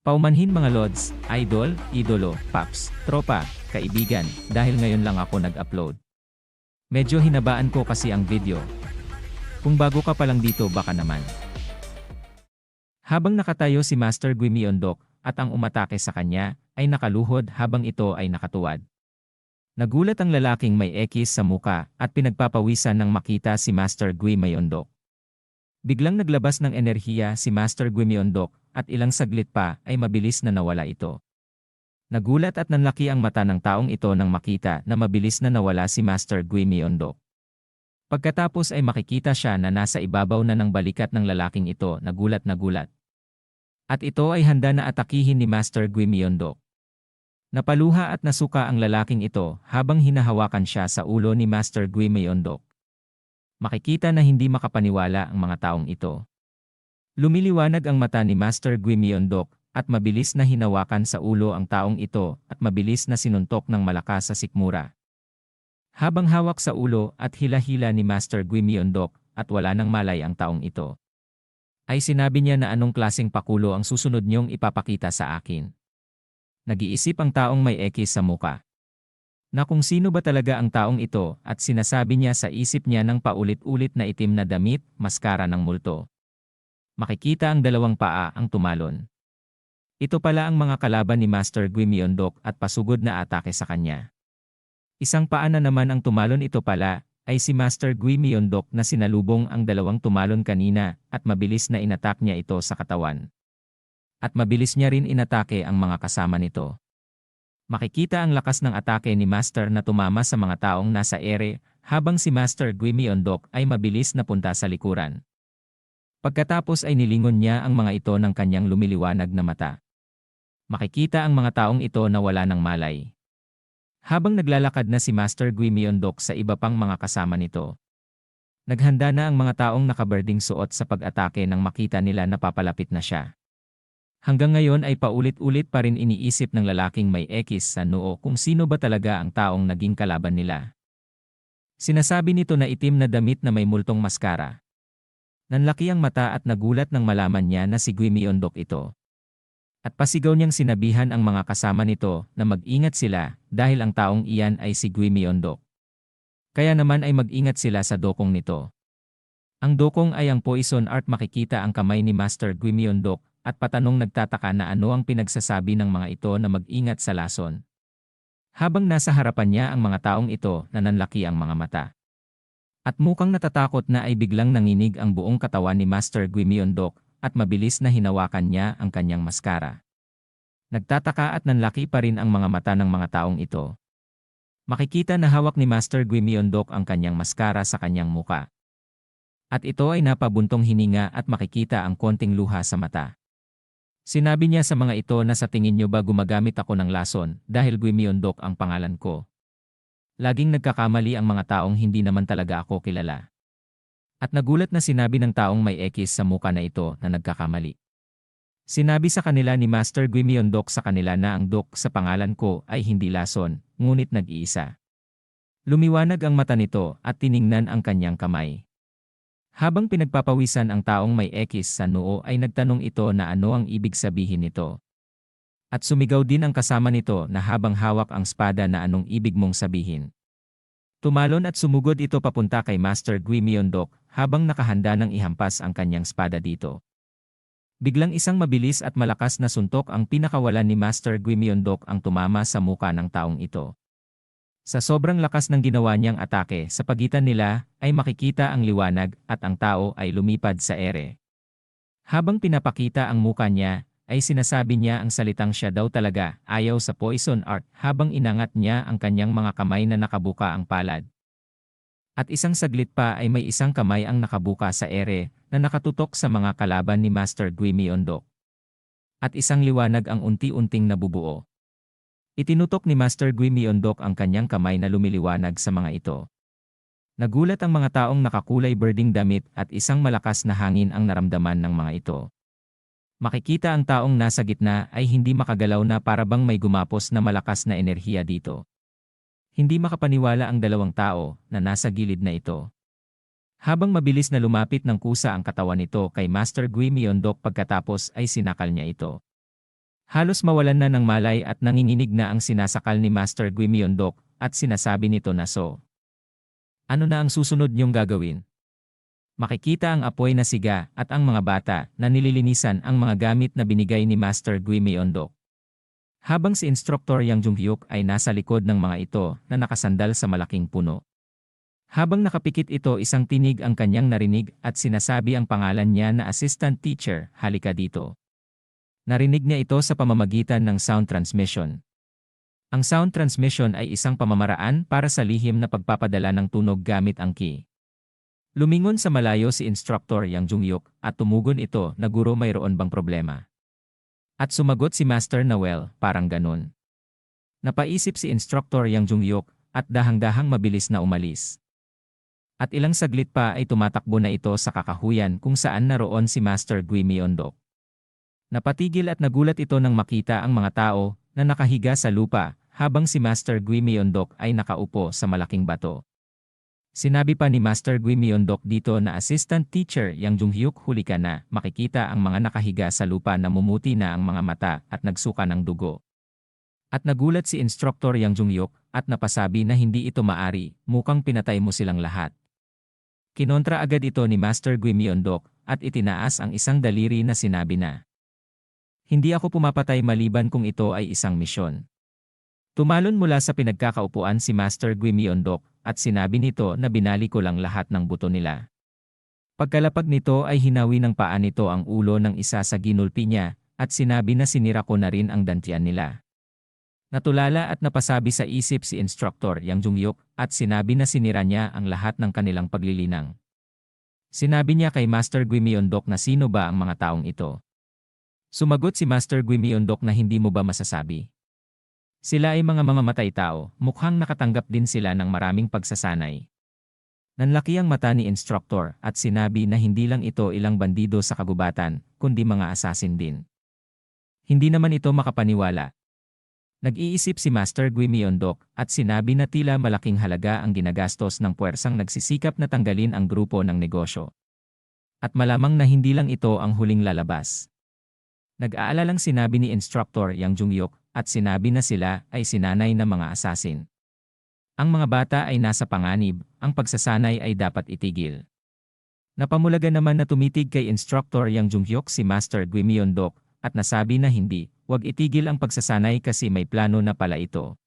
Paumanhin mga lods, idol, idolo, paps, tropa, kaibigan, dahil ngayon lang ako nag-upload. Medyo hinabaan ko kasi ang video. Kung bago ka pa lang dito baka naman. Habang nakatayo si Master Guimiondok at ang umatake sa kanya ay nakaluhod habang ito ay nakatuwad. Nagulat ang lalaking may ekis sa muka at pinagpapawisan nang makita si Master Guimiondok. Biglang naglabas ng enerhiya si Master Guimiondok at ilang saglit pa ay mabilis na nawala ito. Nagulat at nanlaki ang mata ng taong ito nang makita na mabilis na nawala si Master Guimiondok. Pagkatapos ay makikita siya na nasa ibabaw na ng balikat ng lalaking ito, nagulat na gulat. At ito ay handa na atakihin ni Master Guimiondok. Napaluha at nasuka ang lalaking ito habang hinahawakan siya sa ulo ni Master Guimiondok. Makikita na hindi makapaniwala ang mga taong ito. Lumiliwanag ang mata ni Master Guimiondok at mabilis na hinawakan sa ulo ang taong ito at mabilis na sinuntok ng malakas sa sikmura. Habang hawak sa ulo at hila-hila ni Master Guimiondok at wala nang malay ang taong ito, ay sinabi niya na anong klaseng pakulo ang susunod niyong ipapakita sa akin. Nag-iisip ang taong may ekis sa muka na kung sino ba talaga ang taong ito at sinasabi niya sa isip niya ng paulit-ulit na itim na damit, maskara ng multo. Makikita ang dalawang paa ang tumalon. Ito pala ang mga kalaban ni Master Guimiondok at pasugod na atake sa kanya. Isang paa na naman ang tumalon, ito pala ay si Master Guimiondok na sinalubong ang dalawang tumalon kanina at mabilis na inatak niya ito sa katawan. At mabilis niya rin inatake ang mga kasama nito. Makikita ang lakas ng atake ni Master na tumama sa mga taong nasa ere habang si Master Guimiondok ay mabilis na punta sa likuran. Pagkatapos ay nilingon niya ang mga ito ng kanyang lumiliwanag na mata. Makikita ang mga taong ito na wala ng malay. Habang naglalakad na si Master Guimiondok sa iba pang mga kasama nito, naghanda na ang mga taong nakaberding suot sa pag-atake nang makita nila na papalapit na siya. Hanggang ngayon ay paulit-ulit pa rin iniisip ng lalaking may ekis sa noo kung sino ba talaga ang taong naging kalaban nila. Sinasabi nito na itim na damit na may multong maskara. Nanlaki ang mata at nagulat nang malaman niya na si Guimiondok ito. At pasigaw niyang sinabihan ang mga kasama nito na mag-ingat sila dahil ang taong iyan ay si Guimiondok. Kaya naman ay mag-ingat sila sa dokong nito. Ang dokong ay ang poison art. Makikita ang kamay ni Master Guimiondok at patanong nagtataka na ano ang pinagsasabi ng mga ito na mag-ingat sa lason. Habang nasa harapan niya ang mga taong ito na nanlaki ang mga mata. At mukhang natatakot na ay biglang nanginig ang buong katawan ni Master Guimiondok at mabilis na hinawakan niya ang kanyang maskara. Nagtataka at nanlaki pa rin ang mga mata ng mga taong ito. Makikita na hawak ni Master Guimiondok ang kanyang maskara sa kanyang muka. At ito ay napabuntong hininga at makikita ang konting luha sa mata. Sinabi niya sa mga ito na sa tingin niyo ba gumagamit ako ng lason dahil Guimiondok ang pangalan ko? Laging nagkakamali ang mga taong hindi naman talaga ako kilala. At nagulat na sinabi ng taong may ekis sa muka na ito na nagkakamali. Sinabi sa kanila ni Master Guimiondok sa kanila na ang dok sa pangalan ko ay hindi lason, ngunit nag-iisa. Lumiwanag ang mata nito at tiningnan ang kanyang kamay. Habang pinagpapawisan ang taong may ekis sa noo ay nagtanong ito na ano ang ibig sabihin nito. At sumigaw din ang kasama nito na habang hawak ang espada na anong ibig mong sabihin. Tumalon at sumugod ito papunta kay Master Guimiondok habang nakahanda ng ihampas ang kanyang espada dito. Biglang isang mabilis at malakas na suntok ang pinakawalan ni Master Guimiondok ang tumama sa muka ng taong ito. Sa sobrang lakas ng ginawa niyang atake sa pagitan nila ay makikita ang liwanag at ang tao ay lumipad sa ere. Habang pinapakita ang muka niya, ay sinasabi niya ang salitang siya daw talaga ayaw sa poison art habang inangat niya ang kanyang mga kamay na nakabuka ang palad. At isang saglit pa ay may isang kamay ang nakabuka sa ere na nakatutok sa mga kalaban ni Master Guimiondok. At isang liwanag ang unti-unting nabubuo. Itinutok ni Master Guimiondok ang kanyang kamay na lumiliwanag sa mga ito. Nagulat ang mga taong nakakulay berding damit at isang malakas na hangin ang naramdaman ng mga ito. Makikita ang taong nasa gitna ay hindi makagalaw na para bang may gumapos na malakas na enerhiya dito. Hindi makapaniwala ang dalawang tao na nasa gilid na ito. Habang mabilis na lumapit ng kusa ang katawan nito kay Master Guimiondok pagkatapos ay sinakal niya ito. Halos mawalan na ng malay at nanginginig na ang sinasakal ni Master Gui Myeondok at sinasabi nito na so. Ano na ang susunod niyong gagawin? Makikita ang apoy na siga at ang mga bata na nililinisan ang mga gamit na binigay ni Master Gui Myeondok. Habang si Instructor Yang Jung-hyuk ay nasa likod ng mga ito na nakasandal sa malaking puno. Habang nakapikit ito, isang tinig ang kanyang narinig at sinasabi ang pangalan niya na Assistant Teacher, halika dito. Narinig niya ito sa pamamagitan ng sound transmission. Ang sound transmission ay isang pamamaraan para sa lihim na pagpapadala ng tunog gamit ang ki. Lumingon sa malayo si Instructor Yang Jung-hyuk at tumugon ito na guro, mayroon bang problema? At sumagot si Master Noel, parang ganun. Napaisip si Instructor Yang Jung-hyuk at dahang-dahang mabilis na umalis. At ilang saglit pa ay tumatakbo na ito sa kakahuyan kung saan naroon si Master Gui Myeondok. Napatigil at nagulat ito nang makita ang mga tao na nakahiga sa lupa habang si Master Gui Myeondok ay nakaupo sa malaking bato. Sinabi pa ni Master Gui Myeondok dito na Assistant Teacher Yang Jung-hyuk, huli ka na, makikita ang mga nakahiga sa lupa na mumuti na ang mga mata at nagsuka ng dugo. At nagulat si Instructor Yang Jung-hyuk at napasabi na hindi ito maari, mukhang pinatay mo silang lahat. Kinontra agad ito ni Master Gui Myeondok at itinaas ang isang daliri na sinabi na, hindi ako pumapatay maliban kung ito ay isang misyon. Tumalon mula sa pinagkakaupuan si Master Gui Myeondok at sinabi nito na binali ko lang lahat ng buto nila. Pagkalapag nito ay hinawi ng paa nito ang ulo ng isa sa ginulpi niya at sinabi na sinira ko na rin ang dantian nila. Natulala at napasabi sa isip si Instructor Yang Jung-hyuk at sinabi na sinira niya ang lahat ng kanilang paglilinang. Sinabi niya kay Master Gui Myeondok na sino ba ang mga taong ito. Sumagot si Master Gui Myeondok na hindi mo ba masasabi? Sila ay mga mamamatay tao, mukhang nakatanggap din sila ng maraming pagsasanay. Nanlaki ang mata ni Instructor at sinabi na hindi lang ito ilang bandido sa kagubatan, kundi mga assassin din. Hindi naman ito makapaniwala. Nag-iisip si Master Gui Myeondok at sinabi na tila malaking halaga ang ginagastos ng puwersang nagsisikap na tanggalin ang grupo ng negosyo. At malamang na hindi lang ito ang huling lalabas. Nag-aalalang sinabi ni Instructor Yang Jung-hyuk at sinabi na sila ay sinanay na mga assassin. Ang mga bata ay nasa panganib, ang pagsasanay ay dapat itigil. Napamulaga naman na tumitig kay Instructor Yang Jung-hyuk si Master Gui Myeondok at nasabi na hindi, huwag itigil ang pagsasanay kasi may plano na pala ito.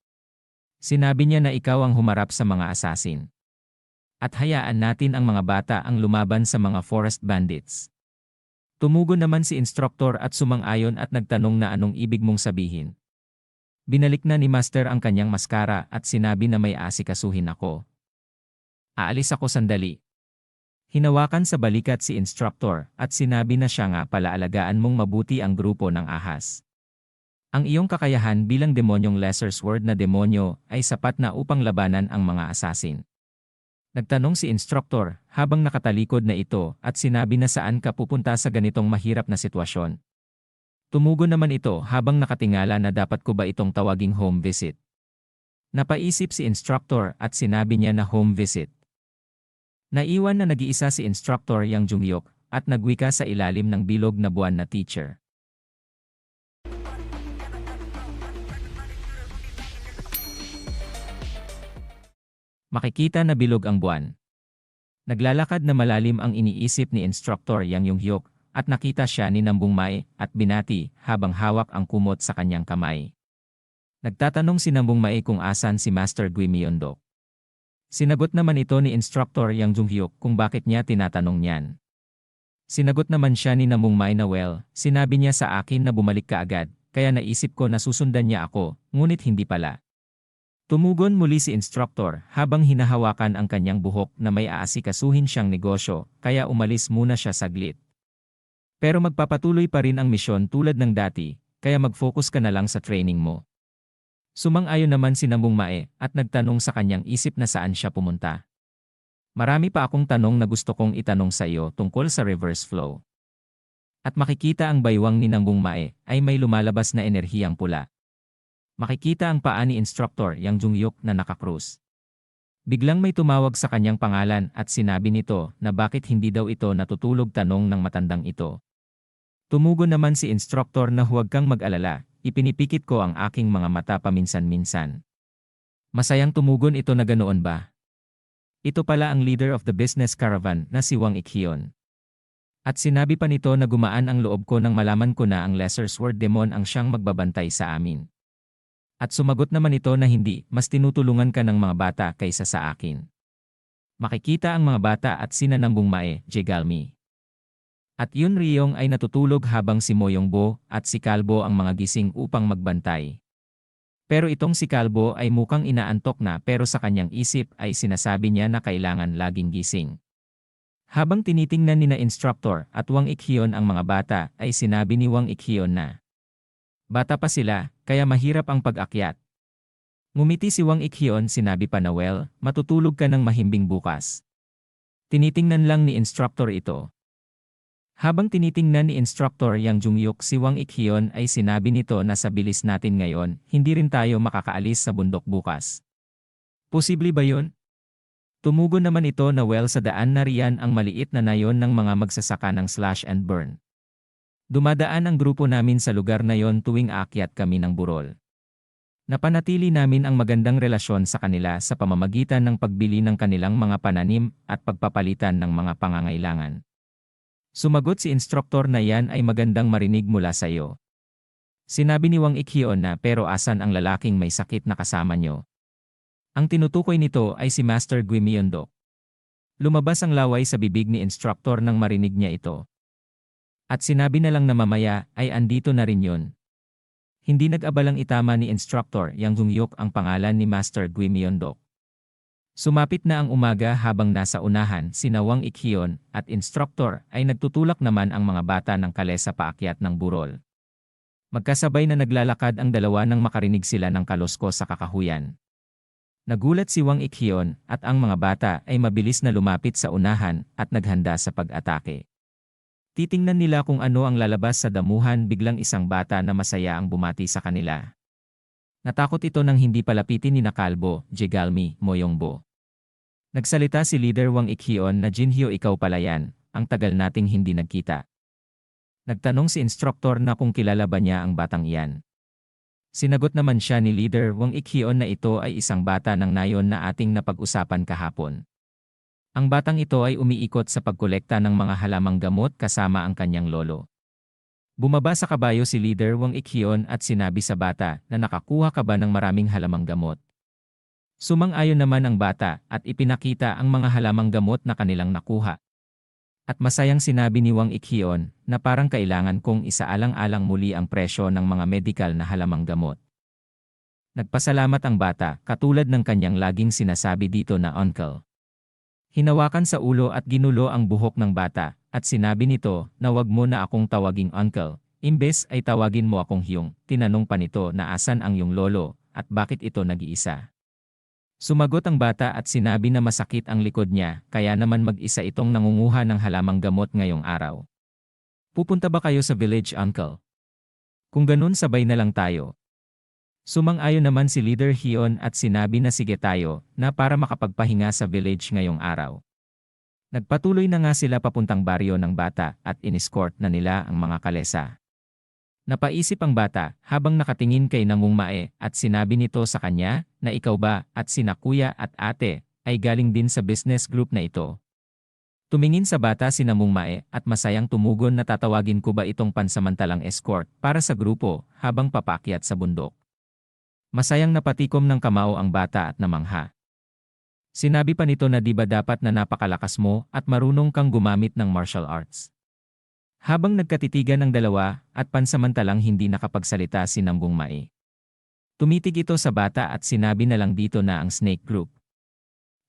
Sinabi niya na ikaw ang humarap sa mga assassin. At hayaan natin ang mga bata ang lumaban sa mga forest bandits. Tumugon naman si Instructor at sumang-ayon at nagtanong na anong ibig mong sabihin. Binalik na ni Master ang kanyang maskara at sinabi na may asikasuhin ako. Aalis ako sandali. Hinawakan sa balikat si Instructor at sinabi na siya nga pala alagaan mong mabuti ang grupo ng ahas. Ang iyong kakayahan bilang demonyong lesser sword na demonyo ay sapat na upang labanan ang mga assassin. Nagtanong si Instructor habang nakatalikod na ito at sinabi na saan ka pupunta sa ganitong mahirap na sitwasyon. Tumugon naman ito habang nakatingala na dapat ko ba itong tawaging home visit. Napaisip si Instructor at sinabi niya na home visit. Naiwan na nag-iisa si Instructor Yang Jung-hyuk at nagwika sa ilalim ng bilog na buwan na teacher. Makikita na bilog ang buwan. Naglalakad na malalim ang iniisip ni Instructor Yang Jung-hyuk at nakita siya ni Nambung Mae at binati habang hawak ang kumot sa kanyang kamay. Nagtatanong si Nambung Mae kung asan si Master Gui Myeondok. Sinagot naman ito ni Instructor Yang Jung-hyuk kung bakit niya tinatanong niyan. Sinagot naman siya ni Nambung Mae na sinabi niya sa akin na bumalik ka agad, kaya naisip ko na susundan niya ako, ngunit hindi pala. Tumugon muli si Instructor habang hinahawakan ang kanyang buhok na may aasikasuhin siyang negosyo, kaya umalis muna siya saglit. Pero magpapatuloy pa rin ang misyon tulad ng dati, kaya mag-focus ka na lang sa training mo. Sumang-ayon naman si Nambung Mae at nagtanong sa kanyang isip na saan siya pumunta. Marami pa akong tanong na gusto kong itanong sa iyo tungkol sa reverse flow. At makikita ang baywang ni Nambung Mae ay may lumalabas na enerhiyang pula. Makikita ang paa ni Instructor Yang Jung-hyuk na nakakrus. Biglang may tumawag sa kanyang pangalan at sinabi nito na bakit hindi daw ito natutulog, tanong ng matandang ito. Tumugon naman si Instructor na huwag kang mag-alala, ipinipikit ko ang aking mga mata paminsan-minsan. Masayang tumugon ito na ganoon ba? Ito pala ang leader of the business caravan na si Wang Ikhyon. At sinabi pa nito na gumaan ang loob ko nang malaman ko na ang Lesser Sword Demon ang siyang magbabantay sa amin. At sumagot naman ito na hindi, mas tinutulungan ka ng mga bata kaysa sa akin. Makikita ang mga bata at sina Nambung Mae, Jegalmi. At Yun Riyong ay natutulog habang si Moyongbo at si Kalbo ang mga gising upang magbantay. Pero itong si Kalbo ay mukhang inaantok na pero sa kanyang isip ay sinasabi niya na kailangan laging gising. Habang tinitingnan ni na instructor at Wang Ikhyon ang mga bata ay sinabi ni Wang Ikhyon na bata pa sila, kaya mahirap ang pag-akyat. Ngumiti si Wang Ikhyon, sinabi pa na well, matutulog ka ng mahimbing bukas. Tinitingnan lang ni instructor ito. Habang tinitingnan ni instructor Yang Jungyuk si Wang Ikhyon ay sinabi nito na sa bilis natin ngayon, hindi rin tayo makakaalis sa bundok bukas. Posible ba yun? Tumugon naman ito na well sa daan na riyan ang maliit na nayon ng mga magsasaka ng slash and burn. Dumadaan ang grupo namin sa lugar na yon tuwing aakyat kami ng burol. Napanatili namin ang magandang relasyon sa kanila sa pamamagitan ng pagbili ng kanilang mga pananim at pagpapalitan ng mga pangangailangan. Sumagot si instructor na yan ay magandang marinig mula sa iyo. Sinabi ni Wang Ikhyon na pero asan ang lalaking may sakit na kasama nyo? Ang tinutukoy nito ay si Master Gui Myeondok. Lumabas ang laway sa bibig ni instructor nang marinig niya ito. At sinabi na lang na mamaya ay andito na rin yun. Hindi nag-abalang itama ni instructor Yang Jungyuk ang pangalan ni Master Gui Myeondok. Sumapit na ang umaga habang nasa unahan sina Wang Ikhyon at instructor ay nagtutulak naman ang mga bata ng kalesa paakyat ng burol. Magkasabay na naglalakad ang dalawa nang makarinig sila ng kalosko sa kakahuyan. Nagulat si Wang Ikhyon at ang mga bata ay mabilis na lumapit sa unahan at naghanda sa pag-atake. Titingnan nila kung ano ang lalabas sa damuhan, biglang isang bata na masaya ang bumati sa kanila. Natakot ito nang hindi palapitin ni Kalbo, Jegalmi, Moyongbo. Nagsalita si Leader Wang Ikhyon na Jinhyo, ikaw pala yan, ang tagal nating hindi nagkita. Nagtanong si instructor na kung kilala ba niya ang batang iyan. Sinagot naman siya ni Leader Wang Ikhyon na ito ay isang bata ng nayon na ating napag-usapan kahapon. Ang batang ito ay umiikot sa pagkolekta ng mga halamang gamot kasama ang kanyang lolo. Bumaba sa kabayo si Leader Wang Ikhyon at sinabi sa bata na nakakuha ka ba ng maraming halamang gamot. Sumang-ayon naman ang bata at ipinakita ang mga halamang gamot na kanilang nakuha. At masayang sinabi ni Wang Ikhyon na parang kailangan kong isaalang-alang muli ang presyo ng mga medikal na halamang gamot. Nagpasalamat ang bata katulad ng kanyang laging sinasabi dito na uncle. Hinawakan sa ulo at ginulo ang buhok ng bata, at sinabi nito na wag mo na akong tawaging uncle, imbes ay tawagin mo akong Hyung. Tinanong pa nito na asan ang iyong lolo, at bakit ito nag-iisa. Sumagot ang bata at sinabi na masakit ang likod niya, kaya naman mag-isa itong nangunguha ng halamang gamot ngayong araw. Pupunta ba kayo sa village, uncle? Kung ganun sabay na lang tayo. Sumang-ayon naman si Leader Hyon at sinabi na sige tayo na para makapagpahinga sa village ngayong araw. Nagpatuloy na nga sila papuntang baryo ng bata at inescort na nila ang mga kalesa. Napaisip ang bata habang nakatingin kay Nambung Mae at sinabi nito sa kanya na ikaw ba at sina kuya at ate ay galing din sa business group na ito. Tumingin sa bata si Nambung Mae at masayang tumugon na tatawagin ko ba itong pansamantalang escort para sa grupo habang papakyat sa bundok. Masayang napatikom ng kamao ang bata at namangha. Sinabi pa nito na di ba dapat na napakalakas mo at marunong kang gumamit ng martial arts. Habang nagkatitigan ang dalawa at pansamantalang hindi nakapagsalita si Nambung Mae. Tumitig ito sa bata at sinabi na lang dito na ang snake group.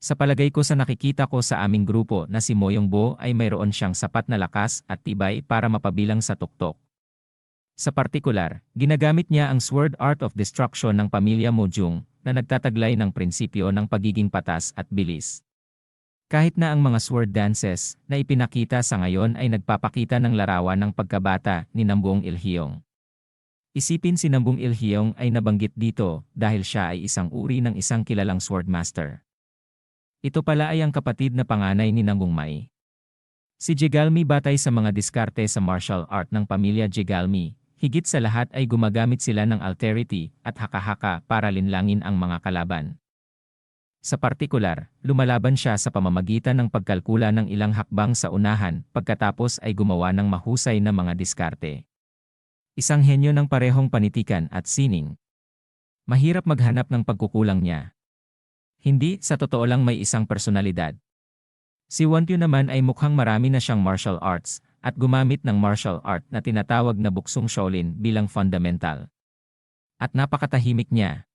Sa palagay ko sa nakikita ko sa aming grupo na si Moyongbo ay mayroon siyang sapat na lakas at tibay para mapabilang sa tuktok. Sa partikular, ginagamit niya ang Sword Art of Destruction ng pamilya Mojung na nagtataglay ng prinsipyo ng pagiging patas at bilis. Kahit na ang mga sword dances na ipinakita sa ngayon ay nagpapakita ng larawan ng pagkabata ni Nambung Ilhyong. Isipin si Nambung Ilhyong ay nabanggit dito dahil siya ay isang uri ng isang kilalang swordmaster. Ito pala ay ang kapatid na panganay ni Nambung Mae. Si Jegalmi batay sa mga diskarte sa martial art ng pamilya Jegalmi, Higit sa lahat ay gumagamit sila ng alterity at haka-haka para linlangin ang mga kalaban. Sa partikular, lumalaban siya sa pamamagitan ng pagkalkula ng ilang hakbang sa unahan pagkatapos ay gumawa ng mahusay na mga diskarte. Isang henyo ng parehong panitikan at sining. Mahirap maghanap ng pagkukulang niya. Hindi, sa totoo lang may isang personalidad. Si Wantyu naman ay mukhang marami na siyang martial arts at gumamit ng martial art na tinatawag na buksong Shaolin bilang fundamental. At napakatahimik niya.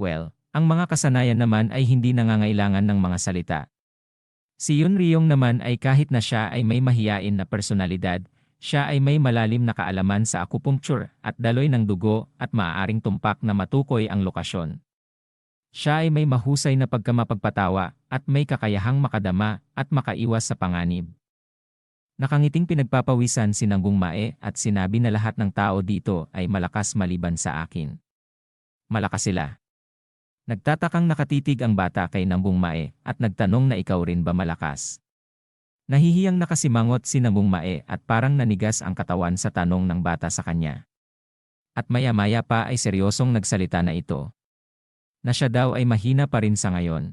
Well, ang mga kasanayan naman ay hindi nangangailangan ng mga salita. Si Yun Ryong naman ay kahit na siya ay may mahiyain na personalidad, siya ay may malalim na kaalaman sa acupuncture at daloy ng dugo at maaaring tumpak na matukoy ang lokasyon. Siya ay may mahusay na pagkamapagpatawa at may kakayahang makadama at makaiwas sa panganib. Nakangiting pinagpapawisan si Nangbong Mae at sinabi na lahat ng tao dito ay malakas maliban sa akin. Malakas sila. Nagtatakang nakatitig ang bata kay Nangbong Mae at nagtanong na ikaw rin ba malakas? Nahihiyang nakasimangot si Nangbong Mae at parang nanigas ang katawan sa tanong ng bata sa kanya. At maya-maya pa ay seryosong nagsalita na ito. Na siya daw ay mahina pa rin sa ngayon.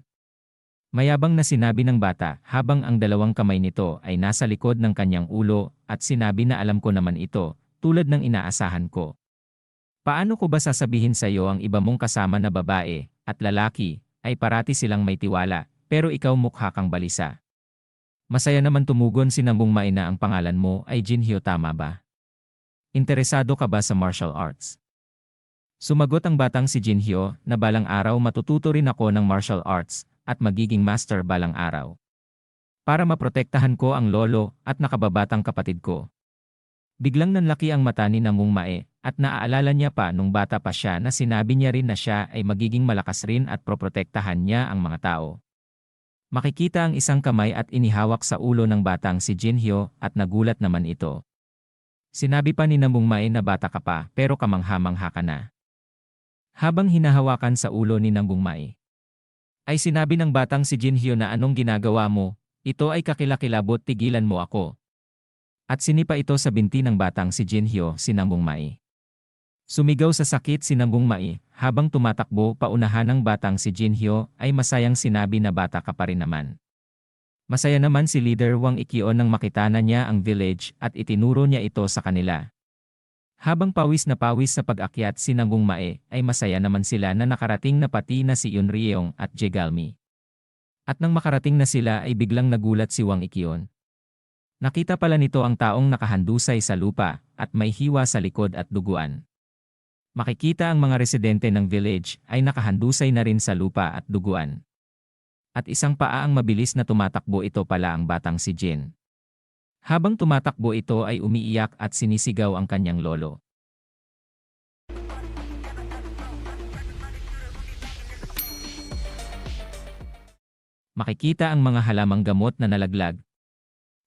Mayabang na sinabi ng bata habang ang dalawang kamay nito ay nasa likod ng kanyang ulo at sinabi na alam ko naman ito, tulad ng inaasahan ko. Paano ko ba sasabihin sa iyo ang iba mong kasama na babae at lalaki ay parati silang may tiwala, pero ikaw mukha kang balisa. Masaya naman tumugon si Nangbong Mae na ang pangalan mo ay Jinhyo, tama ba? Interesado ka ba sa martial arts? Sumagot ang batang si Jinhyo na balang araw matututo rin ako ng martial arts at magiging master balang araw. Para maprotektahan ko ang lolo at nakababatang kapatid ko. Biglang nanlaki ang mata ni Nangbong Mae at naaalala niya pa nung bata pa siya na sinabi niya rin na siya ay magiging malakas rin at proprotektahan niya ang mga tao. Makikita ang isang kamay at inihawak sa ulo ng batang si Jinhyo at nagulat naman ito. Sinabi pa ni Nangbong Mae na bata ka pa pero kamangha-mangha ka na. Habang hinahawakan sa ulo ni Nangbong Mae, ay sinabi ng batang si Jinhyo na anong ginagawa mo, ito ay kakilakilabot, tigilan mo ako. At sinipa ito sa binti ng batang si Jinhyo, si Nangbong Mae. Sumigaw sa sakit si Nangbong Mae, habang tumatakbo paunahan ng batang si Jinhyo ay masayang sinabi na bata ka pa rin naman. Masaya naman si Leader Wang Ikyon nang makita na niya ang village at itinuro niya ito sa kanila. Habang pawis na pawis sa pag-akyat si Nangbong Mae ay masaya naman sila na nakarating na pati na si Yun Ryong at Jegalmi. At nang makarating na sila ay biglang nagulat si Wang Ikyon. Nakita pala nito ang taong nakahandusay sa lupa at may hiwa sa likod at duguan. Makikita ang mga residente ng village ay nakahandusay na rin sa lupa at duguan. At isang paa ang mabilis na tumatakbo, ito pala ang batang si Jin. Habang tumatakbo ito ay umiiyak at sinisigaw ang kanyang lolo. Makikita ang mga halamang gamot na nalaglag.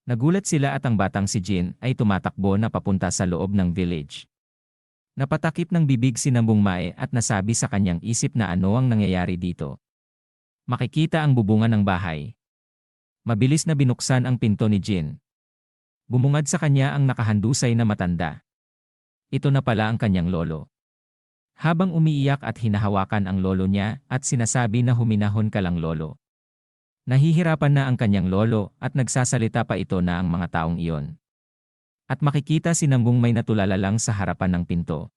Nagulat sila at ang batang si Jin ay tumatakbo na papunta sa loob ng village. Napatakip ng bibig si Nangbong Mae at nasabi sa kanyang isip na ano ang nangyayari dito. Makikita ang bubungan ng bahay. Mabilis na binuksan ang pinto ni Jin. Bumungad sa kanya ang nakahandusay na matanda. Ito na pala ang kanyang lolo. Habang umiiyak at hinahawakan ang lolo niya at sinasabi na huminahon ka lang lolo. Nahihirapan na ang kanyang lolo at nagsasalita pa ito na ang mga taong iyon. At makikita si Nangbong Mae natulala lang sa harapan ng pinto.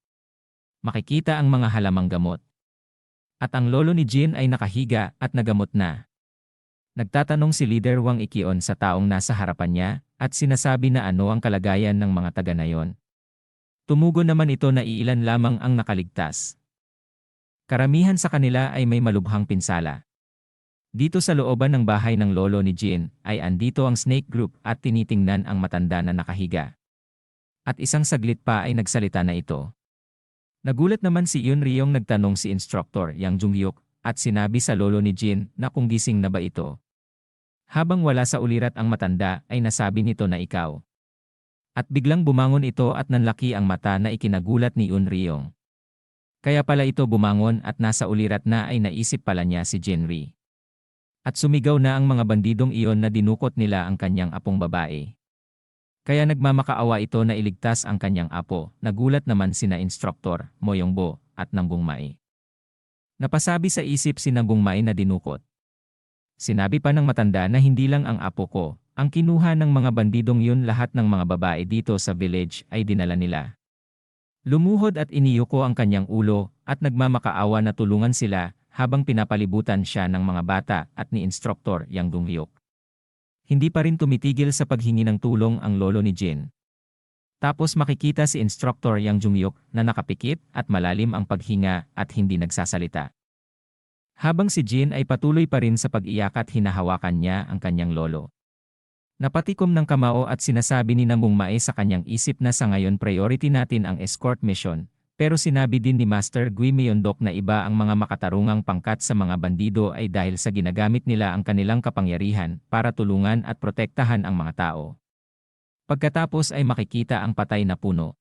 Makikita ang mga halamang gamot. At ang lolo ni Jin ay nakahiga at nagamot na. Nagtatanong si Leader Wang Ikyon sa taong nasa harapan niya at sinasabi na ano ang kalagayan ng mga taga na yon. Tumugon naman ito na iilan lamang ang nakaligtas. Karamihan sa kanila ay may malubhang pinsala. Dito sa looban ng bahay ng lolo ni Jin ay andito ang snake group at tinitingnan ang matanda na nakahiga. At isang saglit pa ay nagsalita na ito. Nagulat naman si Yun Ryong, nagtanong si Instructor Yang Jungyuk at sinabi sa lolo ni Jin na kung gising na ba ito. Habang wala sa ulirat ang matanda ay nasabi nito na ikaw. At biglang bumangon ito at nanlaki ang mata na ikinagulat ni Yun Ryong. Kaya pala ito bumangon at nasa ulirat na ay naisip pala niya si Jinri. At sumigaw na ang mga bandidong iyon na dinukot nila ang kanyang apong babae. Kaya nagmamakaawa ito na iligtas ang kanyang apo. Nagulat naman sina Instruktor, Moyongbo, at Nanggungmai. Napasabi sa isip si Nanggungmai na dinukot. Sinabi pa ng matanda na hindi lang ang apo ko, ang kinuha ng mga bandidong yun, lahat ng mga babae dito sa village ay dinala nila. Lumuhod at iniyuko ang kanyang ulo at nagmamakaawa na tulungan sila habang pinapalibutan siya ng mga bata at ni Instruktor Yang Donghyuk. Hindi pa rin tumitigil sa paghingi ng tulong ang lolo ni Jin. Tapos makikita si Instruktor Yang Jungyuk na nakapikit at malalim ang paghinga at hindi nagsasalita. Habang si Jin ay patuloy pa rin sa pag-iyak at hinahawakan niya ang kanyang lolo. Napatikom ng kamao at sinasabi ni Nanggungmai sa kanyang isip na sa ngayon priority natin ang escort mission, pero sinabi din ni Master Gui Myeondok na iba ang mga makatarungang pangkat sa mga bandido ay dahil sa ginagamit nila ang kanilang kapangyarihan para tulungan at protektahan ang mga tao. Pagkatapos ay makikita ang patay na puno.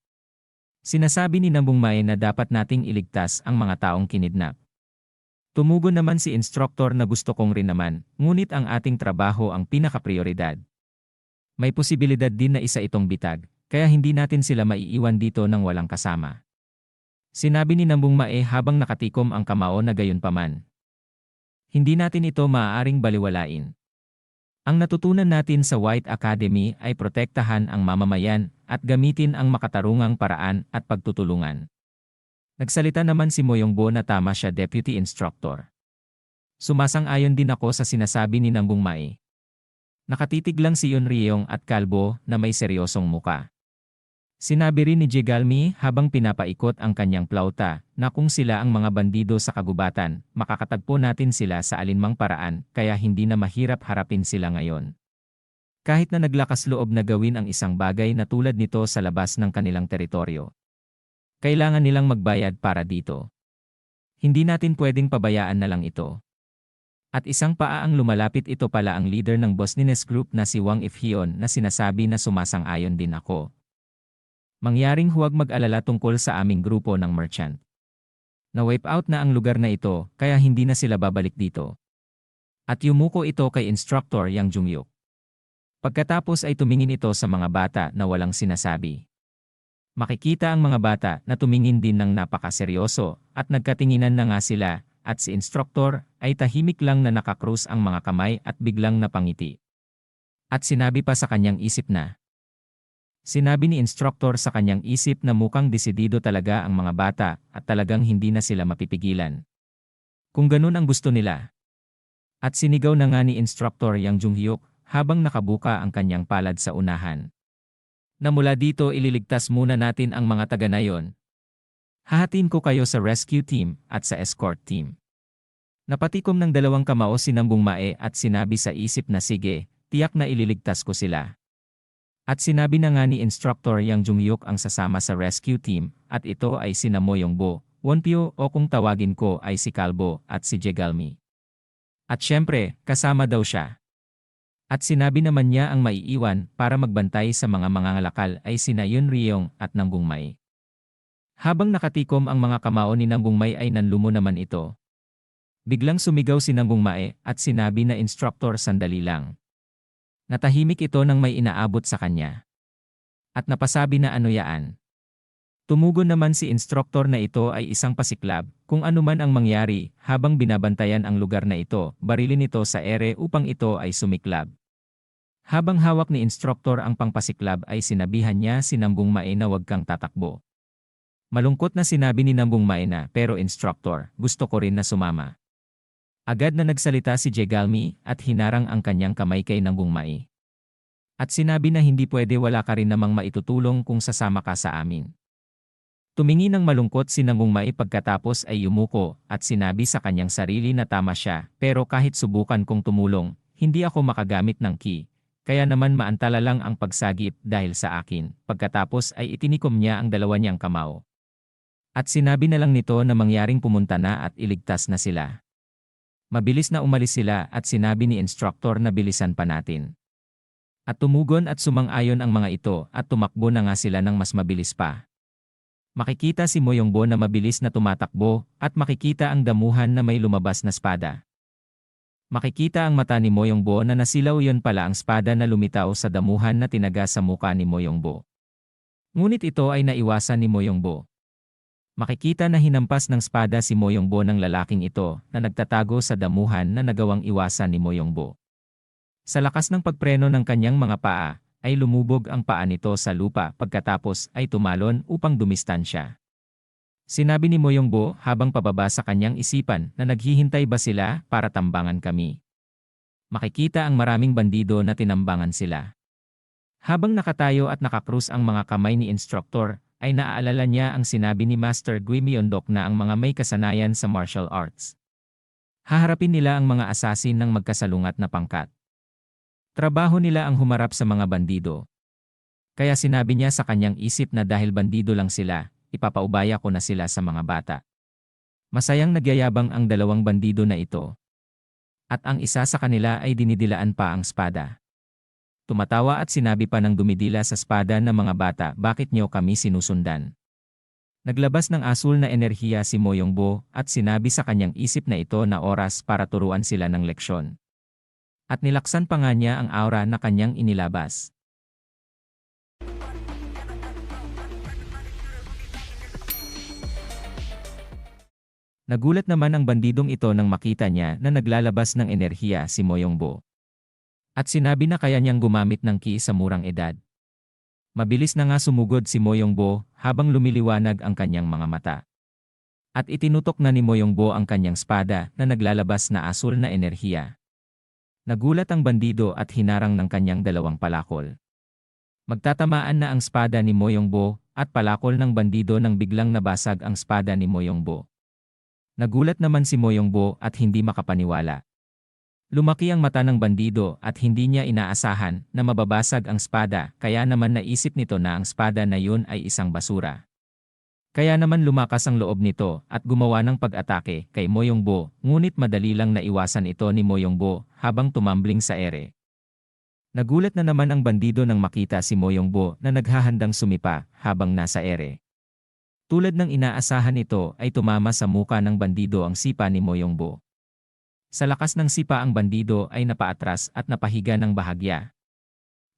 Sinasabi ni Nanggungmai na dapat nating iligtas ang mga taong kinidnap. Tumugon naman si Instruktor na gusto kong rin naman, ngunit ang ating trabaho ang pinaka-prioridad. May posibilidad din na isa itong bitag, kaya hindi natin sila maiiwan dito ng walang kasama. Sinabi ni Nanggungmai habang nakatikom ang kamao na gayunpaman. Hindi natin ito maaaring baliwalain. Ang natutunan natin sa White Academy ay protektahan ang mamamayan at gamitin ang makatarungang paraan at pagtutulungan. Nagsalita naman si Moyongbo na tama siya, Deputy Instructor. Sumasang-ayon din ako sa sinasabi ni Nanggungmai. Nakatitig lang si Yunryong at kalbo na may seryosong muka. Sinabi rin ni Jegalmi habang pinapaikot ang kanyang plauta na kung sila ang mga bandido sa kagubatan, makakatagpo natin sila sa alinmang paraan kaya hindi na mahirap harapin sila ngayon. Kahit na naglakas loob na gawin ang isang bagay na tulad nito sa labas ng kanilang teritoryo. Kailangan nilang magbayad para dito. Hindi natin pwedeng pabayaan na lang ito. At isang paa ang lumalapit, ito pala ang leader ng Bosnines Group na si Wang Ifhion na sinasabi na sumasang-ayon din ako. Mangyaring huwag mag-alala tungkol sa aming grupo ng merchant. Na-wipe out na ang lugar na ito kaya hindi na sila babalik dito. At yumuko ito kay Instruktor Yang Jungyuk. Pagkatapos ay tumingin ito sa mga bata na walang sinasabi. Makikita ang mga bata na tumingin din ng napakaseryoso at nagkatinginan na nga sila at si Instruktor ay tahimik lang na nakakrus ang mga kamay at biglang napangiti. At sinabi pa sa kanyang isip na. Sinabi ni Instruktor sa kanyang isip na mukhang desidido talaga ang mga bata at talagang hindi na sila mapipigilan. Kung ganun ang gusto nila. At sinigaw na nga ni Instruktor Yang Junhyuk habang nakabuka ang kanyang palad sa unahan. Na mula dito ililigtas muna natin ang mga taga na yon. Hahatiin ko kayo sa rescue team at sa escort team. Napatikom ng dalawang kamao si Nanggungmai at sinabi sa isip na sige, tiyak na ililigtas ko sila. At sinabi na nga ni Instruktor Yang Jungyuk ang sasama sa rescue team at ito ay sina Moyongbo, Wonpyo o kung tawagin ko ay si Kalbo at si Jegalmi. At syempre, kasama daw siya. At sinabi naman niya ang maiiwan para magbantay sa mga mangangalakal ay sina Yunryong at Nanggungmai. Habang nakatikom ang mga kamao ni Nanggungmai ay nanlumo naman ito. Biglang sumigaw si Nanggungmai at sinabi na Instruktor, sandali lang. Natahimik ito nang may inaabot sa kanya. At napasabi na ano yaan. Tumugon naman si Instruktor na ito ay isang pasiklab, kung anuman ang mangyari habang binabantayan ang lugar na ito, barilin ito sa ere upang ito ay sumiklab. Habang hawak ni Instruktor ang pangpasiklab ay sinabihan niya si Nanggungmai na huwag kang tatakbo. Malungkot na sinabi ni Nanggungmai na, pero Instruktor, gusto ko rin na sumama. Agad na nagsalita si Jegalmi at hinarang ang kanyang kamay kay Nanggungmai. At sinabi na hindi pwede, wala ka rin namang maitutulong kung sasama ka sa amin. Tumingin ng malungkot si Nanggungmai pagkatapos ay yumuko at sinabi sa kanyang sarili na tama siya, pero kahit subukan kong tumulong, hindi ako makagamit ng ki, kaya naman maantala lang ang pagsagip dahil sa akin. Pagkatapos ay itinikom niya ang dalawa niyang kamao. At sinabi na lang nito na mangyaring pumunta na at iligtas na sila. Mabilis na umalis sila at sinabi ni Instruktor na bilisan pa natin. At tumugon at sumang-ayon ang mga ito at tumakbo na nga sila ng mas mabilis pa. Makikita si Moyongbo na mabilis na tumatakbo at makikita ang damuhan na may lumabas na espada. Makikita ang mata ni Moyongbo na nasilaw yon pala ang espada na lumitaw sa damuhan na tinaga sa muka ni Moyongbo. Ngunit ito ay naiwasan ni Moyongbo. Makikita na hinampas ng espada si Moyongbo ng lalaking ito na nagtatago sa damuhan na nagawang iwasan ni Moyongbo. Sa lakas ng pagpreno ng kanyang mga paa, ay lumubog ang paa nito sa lupa pagkatapos ay tumalon upang dumistansya. Sinabi ni Moyongbo habang pababa sa kanyang isipan na naghihintay ba sila para tambangan kami. Makikita ang maraming bandido na tinambangan sila. Habang nakatayo at nakakrus ang mga kamay ni instructor, ay naaalala niya ang sinabi ni Master Gui Myeondok na ang mga may kasanayan sa martial arts. Haharapin nila ang mga asasin ng magkasalungat na pangkat. Trabaho nila ang humarap sa mga bandido. Kaya sinabi niya sa kanyang isip na dahil bandido lang sila, ipapaubaya ko na sila sa mga bata. Masayang nagyayabang ang dalawang bandido na ito. At ang isa sa kanila ay dinidilaan pa ang espada. Tumatawa at sinabi pa ng dumidila sa espada ng mga bata, bakit niyo kami sinusundan? Naglabas ng asul na enerhiya si Moyongbo at sinabi sa kanyang isip na ito na oras para turuan sila ng leksyon. At nilaksan pa nga niya ang aura na kanyang inilabas. Nagulat naman ang bandidong ito nang makita niya na naglalabas ng enerhiya si Moyongbo. At sinabi na kaya niyang gumamit ng ki sa murang edad. Mabilis na nga sumugod si Moyongbo habang lumiliwanag ang kanyang mga mata. At itinutok na ni Moyongbo ang kanyang espada na naglalabas na asul na enerhiya. Nagulat ang bandido at hinarang ng kanyang dalawang palakol. Magtatamaan na ang espada ni Moyongbo at palakol ng bandido nang biglang nabasag ang espada ni Moyongbo. Nagulat naman si Moyongbo at hindi makapaniwala. Lumaki ang mata ng bandido at hindi niya inaasahan na mababasag ang espada, kaya naman naisip nito na ang espada na yun ay isang basura. Kaya naman lumakas ang loob nito at gumawa ng pag-atake kay Moyongbo, ngunit madali lang naiwasan ito ni Moyongbo habang tumambling sa ere. Nagulat na naman ang bandido nang makita si Moyongbo na naghahandang sumipa habang nasa ere. Tulad ng inaasahan nito ay tumama sa muka ng bandido ang sipa ni Moyongbo. Sa lakas ng sipa ang bandido ay napaatras at napahiga ng bahagya.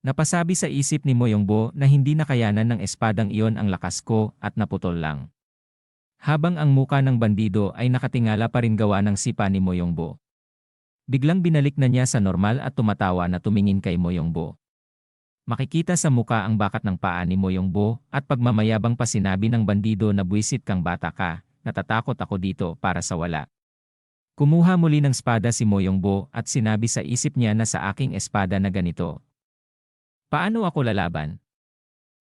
Napasabi sa isip ni Moyongbo na hindi nakayanan ng espadang iyon ang lakas ko at naputol lang. Habang ang muka ng bandido ay nakatingala pa rin gawa ng sipa ni Moyongbo. Biglang binalik na niya sa normal at tumatawa na tumingin kay Moyongbo. Makikita sa muka ang bakat ng paa ni Moyongbo at pagmamayabang pa sinabi ng bandido na buwisit kang bata ka, natatakot ako dito para sa wala. Kumuha muli ng espada si Moyongbo at sinabi sa isip niya na sa aking espada na ganito. Paano ako lalaban?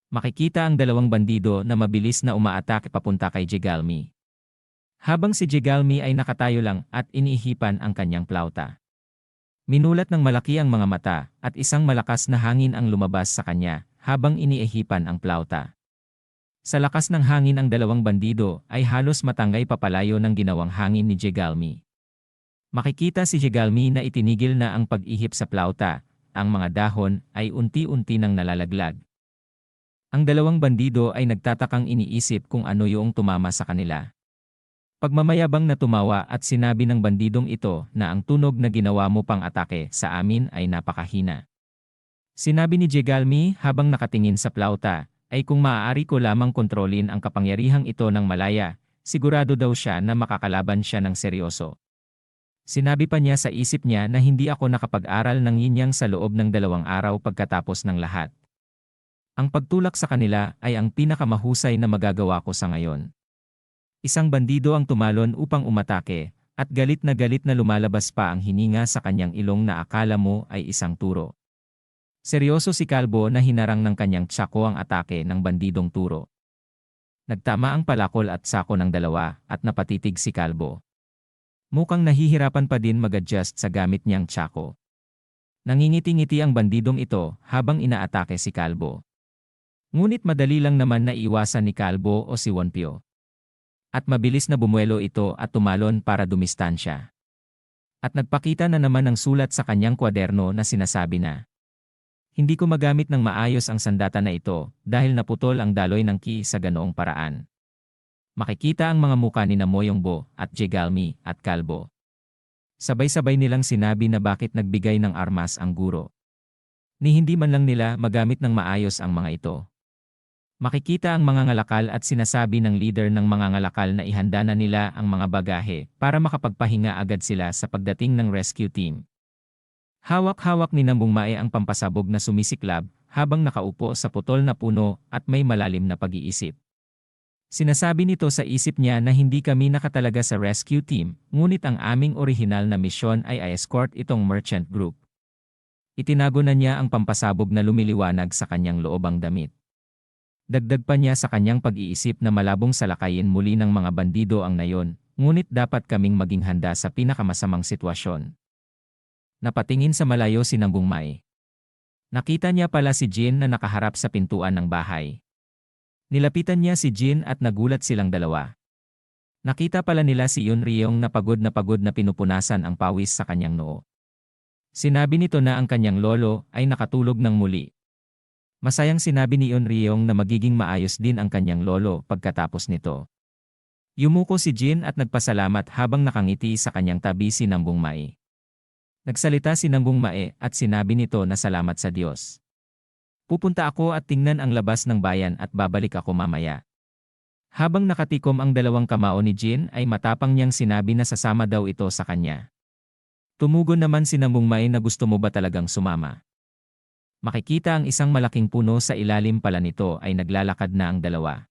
Makikita ang dalawang bandido na mabilis na umaatake papunta kay Jegalmi. Habang si Jegalmi ay nakatayo lang at iniihipan ang kanyang plauta. Minulat ng malaki ang mga mata at isang malakas na hangin ang lumabas sa kanya habang iniihipan ang plauta. Sa lakas ng hangin ang dalawang bandido ay halos matanggay papalayo ng ginawang hangin ni Jegalmi. Makikita si Jegalmi na itinigil na ang pag-ihip sa plauta, ang mga dahon ay unti-unti nang nalalaglag. Ang dalawang bandido ay nagtatakang iniisip kung ano yung tumama sa kanila. Pagmamayabang na tumawa at sinabi ng bandidong ito na ang tunog na ginawa mo pang atake sa amin ay napakahina. Sinabi ni Jegalmi habang nakatingin sa plauta, ay kung maaari ko lamang kontrolin ang kapangyarihang ito ng malaya, sigurado daw siya na makakalaban siya ng seryoso. Sinabi pa niya sa isip niya na hindi ako nakapag-aral ng yinyang sa loob ng 2 araw pagkatapos ng lahat. Ang pagtulak sa kanila ay ang pinakamahusay na magagawa ko sa ngayon. Isang bandido ang tumalon upang umatake, at galit na lumalabas pa ang hininga sa kanyang ilong na akala mo ay isang turo. Seryoso si Kalbo na hinarang ng kanyang tsako ang atake ng bandidong turo. Nagtama ang palakol at sako ng dalawa at napatitig si Kalbo. Mukhang nahihirapan pa din mag-adjust sa gamit niyang tsako. Nangingiti-ngiti ang bandidong ito habang inaatake si Kalbo. Ngunit madali lang naman na iwasan ni Kalbo o si Wonpyo. At mabilis na bumuelo ito at tumalon para dumistansya. At nagpakita na naman ng sulat sa kanyang kwaderno na sinasabi na, hindi ko magamit ng maayos ang sandata na ito dahil naputol ang daloy ng ki sa ganoong paraan. Makikita ang mga muka ni Moyongbo at Jegalmi at Kalbo. Sabay-sabay nilang sinabi na bakit nagbigay ng armas ang guro. Ni hindi man lang nila magamit ng maayos ang mga ito. Makikita ang mga ngalakal at sinasabi ng leader ng mga ngalakal na ihanda na nila ang mga bagahe para makapagpahinga agad sila sa pagdating ng rescue team. Hawak-hawak ni Nambung Mae ang pampasabog na sumisiklab habang nakaupo sa putol na puno at may malalim na pag-iisip. Sinasabi nito sa isip niya na hindi kami nakatalaga sa rescue team, ngunit ang aming orihinal na misyon ay i-escort itong merchant group. Itinago na niya ang pampasabog na lumiliwanag sa kanyang loobang damit. Dagdag pa niya sa kanyang pag-iisip na malabong salakayin muli ng mga bandido ang nayon, ngunit dapat kaming maging handa sa pinakamasamang sitwasyon. Napatingin sa malayo si Nambung Mae. Nakita niya pala si Jin na nakaharap sa pintuan ng bahay. Nilapitan niya si Jin at nagulat silang dalawa. Nakita pala nila si Yun Ryong na pagod na pinupunasan ang pawis sa kanyang noo. Sinabi nito na ang kanyang lolo ay nakatulog ng muli. Masayang sinabi ni Yun Ryong na magiging maayos din ang kanyang lolo pagkatapos nito. Yumuko si Jin at nagpasalamat habang nakangiti sa kanyang tabi si Nambung Mae. Nagsalita si Nambung Mae at sinabi nito na salamat sa Diyos. Pupunta ako at tingnan ang labas ng bayan at babalik ako mamaya. Habang nakatikom ang dalawang kamao ni Jin ay matapang niyang sinabi na sasama daw ito sa kanya. Tumugon naman si Nambung Mae na gusto mo ba talagang sumama? Makikita ang isang malaking puno sa ilalim pala nito ay naglalakad na ang dalawa.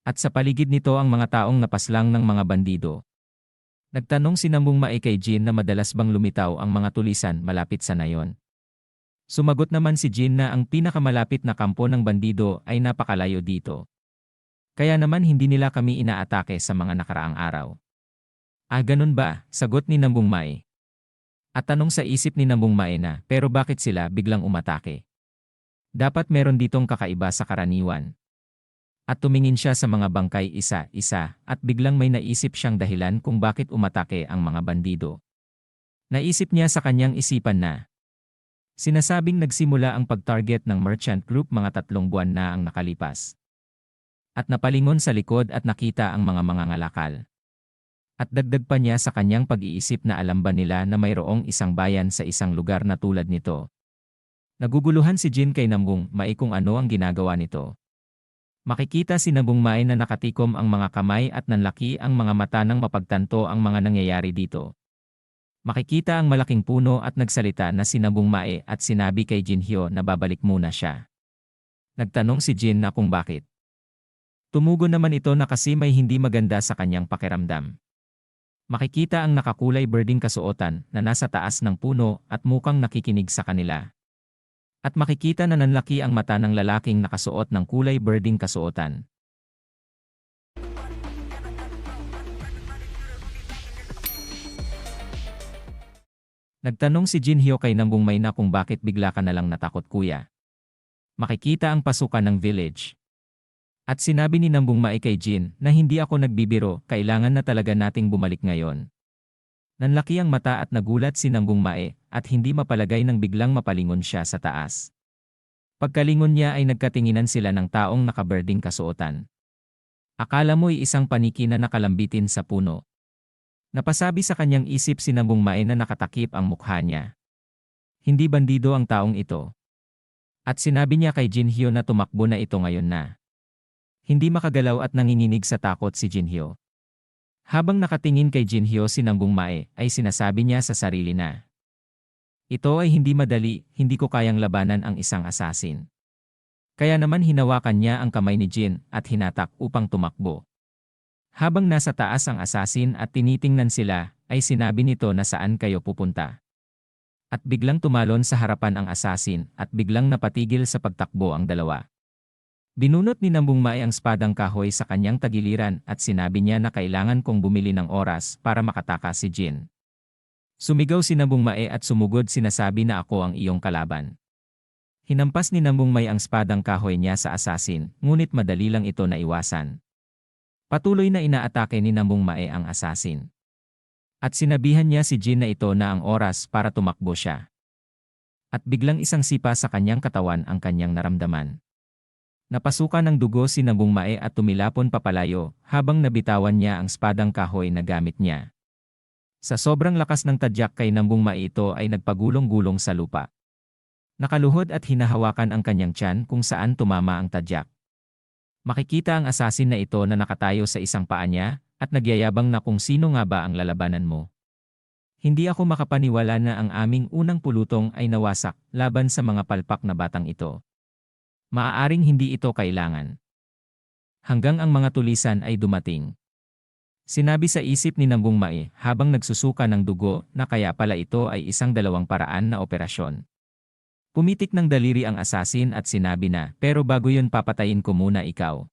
At sa paligid nito ang mga taong napaslang ng mga bandido. Nagtanong si Nambung Mae kay Jin na madalas bang lumitaw ang mga tulisan malapit sa nayon. Sumagot naman si Jin na ang pinakamalapit na kampo ng bandido ay napakalayo dito. Kaya naman hindi nila kami inaatake sa mga nakaraang araw. Ah, ganun ba? Sagot ni Nambung Mae. At tanong sa isip ni Nambung Mae na, pero bakit sila biglang umatake? Dapat meron ditong kakaiba sa karaniwan. At tumingin siya sa mga bangkay isa-isa at biglang may naisip siyang dahilan kung bakit umatake ang mga bandido. Naisip niya sa kanyang isipan na sinasabing nagsimula ang pag-target ng merchant group mga 3 buwan na ang nakalipas. At napalingon sa likod at nakita ang mga mangangalakal. At dagdag pa niya sa kanyang pag-iisip na alam ba nila na mayroong isang bayan sa isang lugar na tulad nito. Naguguluhan si Jin kay Nambung Mae kung ano ang ginagawa nito. Makikita si Nambung Mae na nakatikom ang mga kamay at nanlaki ang mga mata nang mapagtanto ang mga nangyayari dito. Makikita ang malaking puno at nagsalita na si Nambung Mae at sinabi kay Jin Hyo na babalik muna siya. Nagtanong si Jin na kung bakit. Tumugon naman ito na kasi may hindi maganda sa kanyang pakiramdam. Makikita ang nakakulay birding kasuotan na nasa taas ng puno at mukhang nakikinig sa kanila. At makikita na nanlaki ang mata ng lalaking nakasuot ng kulay birding kasuotan. Nagtanong si Jin Hyo kay Nambung Mae na kung bakit bigla ka na lang natakot kuya. Makikita ang pasukan ng village. At sinabi ni Nambung Mae kay Jin na hindi ako nagbibiro, kailangan na talaga nating bumalik ngayon. Nanlaki ang mata at nagulat si Nambung Mae at hindi mapalagay nang biglang mapalingon siya sa taas. Pagkalingon niya ay nagkatinginan sila ng taong nakaberding kasuotan. Akala mo'y isang paniki na nakalambitin sa puno. Napasabi sa kanyang isip si Nambung Mae na nakatakip ang mukha niya. Hindi bandido ang taong ito. At sinabi niya kay Jin Hyo na tumakbo na ito ngayon na. Hindi makagalaw at nanginginig sa takot si Jin Hyo. Habang nakatingin kay Jin Hyo si Nambung Mae ay sinasabi niya sa sarili na, ito ay hindi madali, hindi ko kayang labanan ang isang asasin. Kaya naman hinawakan niya ang kamay ni Jin at hinatak upang tumakbo. Habang nasa taas ang asasin at tinitingnan sila, ay sinabi nito na saan kayo pupunta. At biglang tumalon sa harapan ang asasin at biglang napatigil sa pagtakbo ang dalawa. Binunot ni Nambung Mae ang espadang kahoy sa kanyang tagiliran at sinabi niya na kailangan kong bumili ng oras para makatakas si Jin. Sumigaw si Nambung Mae at sumugod sinasabi na ako ang iyong kalaban. Hinampas ni Nambung Mae ang espadang kahoy niya sa asasin, ngunit madali lang ito naiwasan. Patuloy na inaatake ni Nambung Mae ang asasin. At sinabihan niya si Jin na ito na ang oras para tumakbo siya. At biglang isang sipa sa kanyang katawan ang kanyang naramdaman. Napasukan ng dugo si Nambung Mae at tumilapon papalayo habang nabitawan niya ang espadang kahoy na gamit niya. Sa sobrang lakas ng tadyak kay Nambung Mae ito ay nagpagulong-gulong sa lupa. Nakaluhod at hinahawakan ang kanyang tiyan kung saan tumama ang tadyak. Makikita ang asasin na ito na nakatayo sa isang paa niya at nagyayabang na kung sino nga ba ang lalabanan mo. Hindi ako makapaniwala na ang aming unang pulutong ay nawasak laban sa mga palpak na batang ito. Maaaring hindi ito kailangan. Hanggang ang mga tulisan ay dumating. Sinabi sa isip ni Nambung Mae habang nagsusuka ng dugo na kaya pala ito ay isang dalawang paraan na operasyon. Pumitik ng daliri ang asasin at sinabi na, pero bago yun papatayin ko muna ikaw.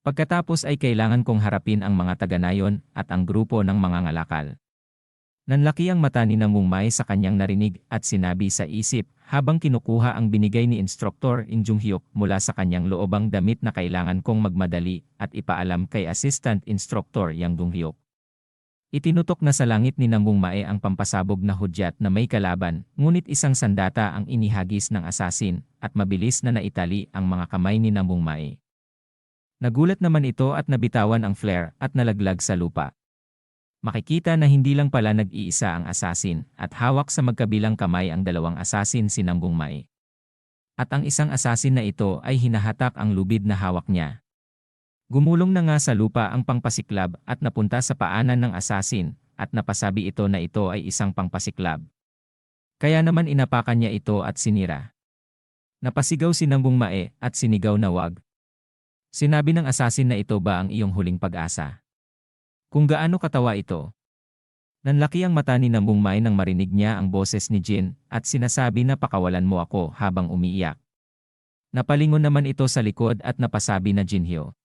Pagkatapos ay kailangan kong harapin ang mga taga-nayon at ang grupo ng mga ngalakal. Nanlaki ang mata ni Nambung Mae sa kanyang narinig at sinabi sa isip habang kinukuha ang binigay ni Instruktor In Jung-hyuk mula sa kanyang loobang damit na kailangan kong magmadali at ipaalam kay Assistant Instructor Yang Dong-hyuk. Itinutok na sa langit ni Nambung Mae ang pampasabog na hudyat na may kalaban, ngunit isang sandata ang inihagis ng asasin at mabilis na naitali ang mga kamay ni Nambung Mae. Nagulat naman ito at nabitawan ang flare at nalaglag sa lupa. Makikita na hindi lang pala nag-iisa ang asasin at hawak sa magkabilang kamay ang dalawang asasin si Nambung Mae. At ang isang asasin na ito ay hinahatak ang lubid na hawak niya. Gumulong na nga sa lupa ang pangpasiklab at napunta sa paanan ng asasin at napasabi ito na ito ay isang pangpasiklab. Kaya naman inapakan niya ito at sinira. Napasigaw si Nambung Mae at sinigaw na wag. Sinabi ng asasin na ito ba ang iyong huling pag-asa? Kung gaano katawa ito. Nanlaki ang mata ni Nambung Mae nang marinig niya ang boses ni Jin at sinasabi na pakawalan mo ako habang umiiyak. Napalingon naman ito sa likod at napasabi na Jinhyo.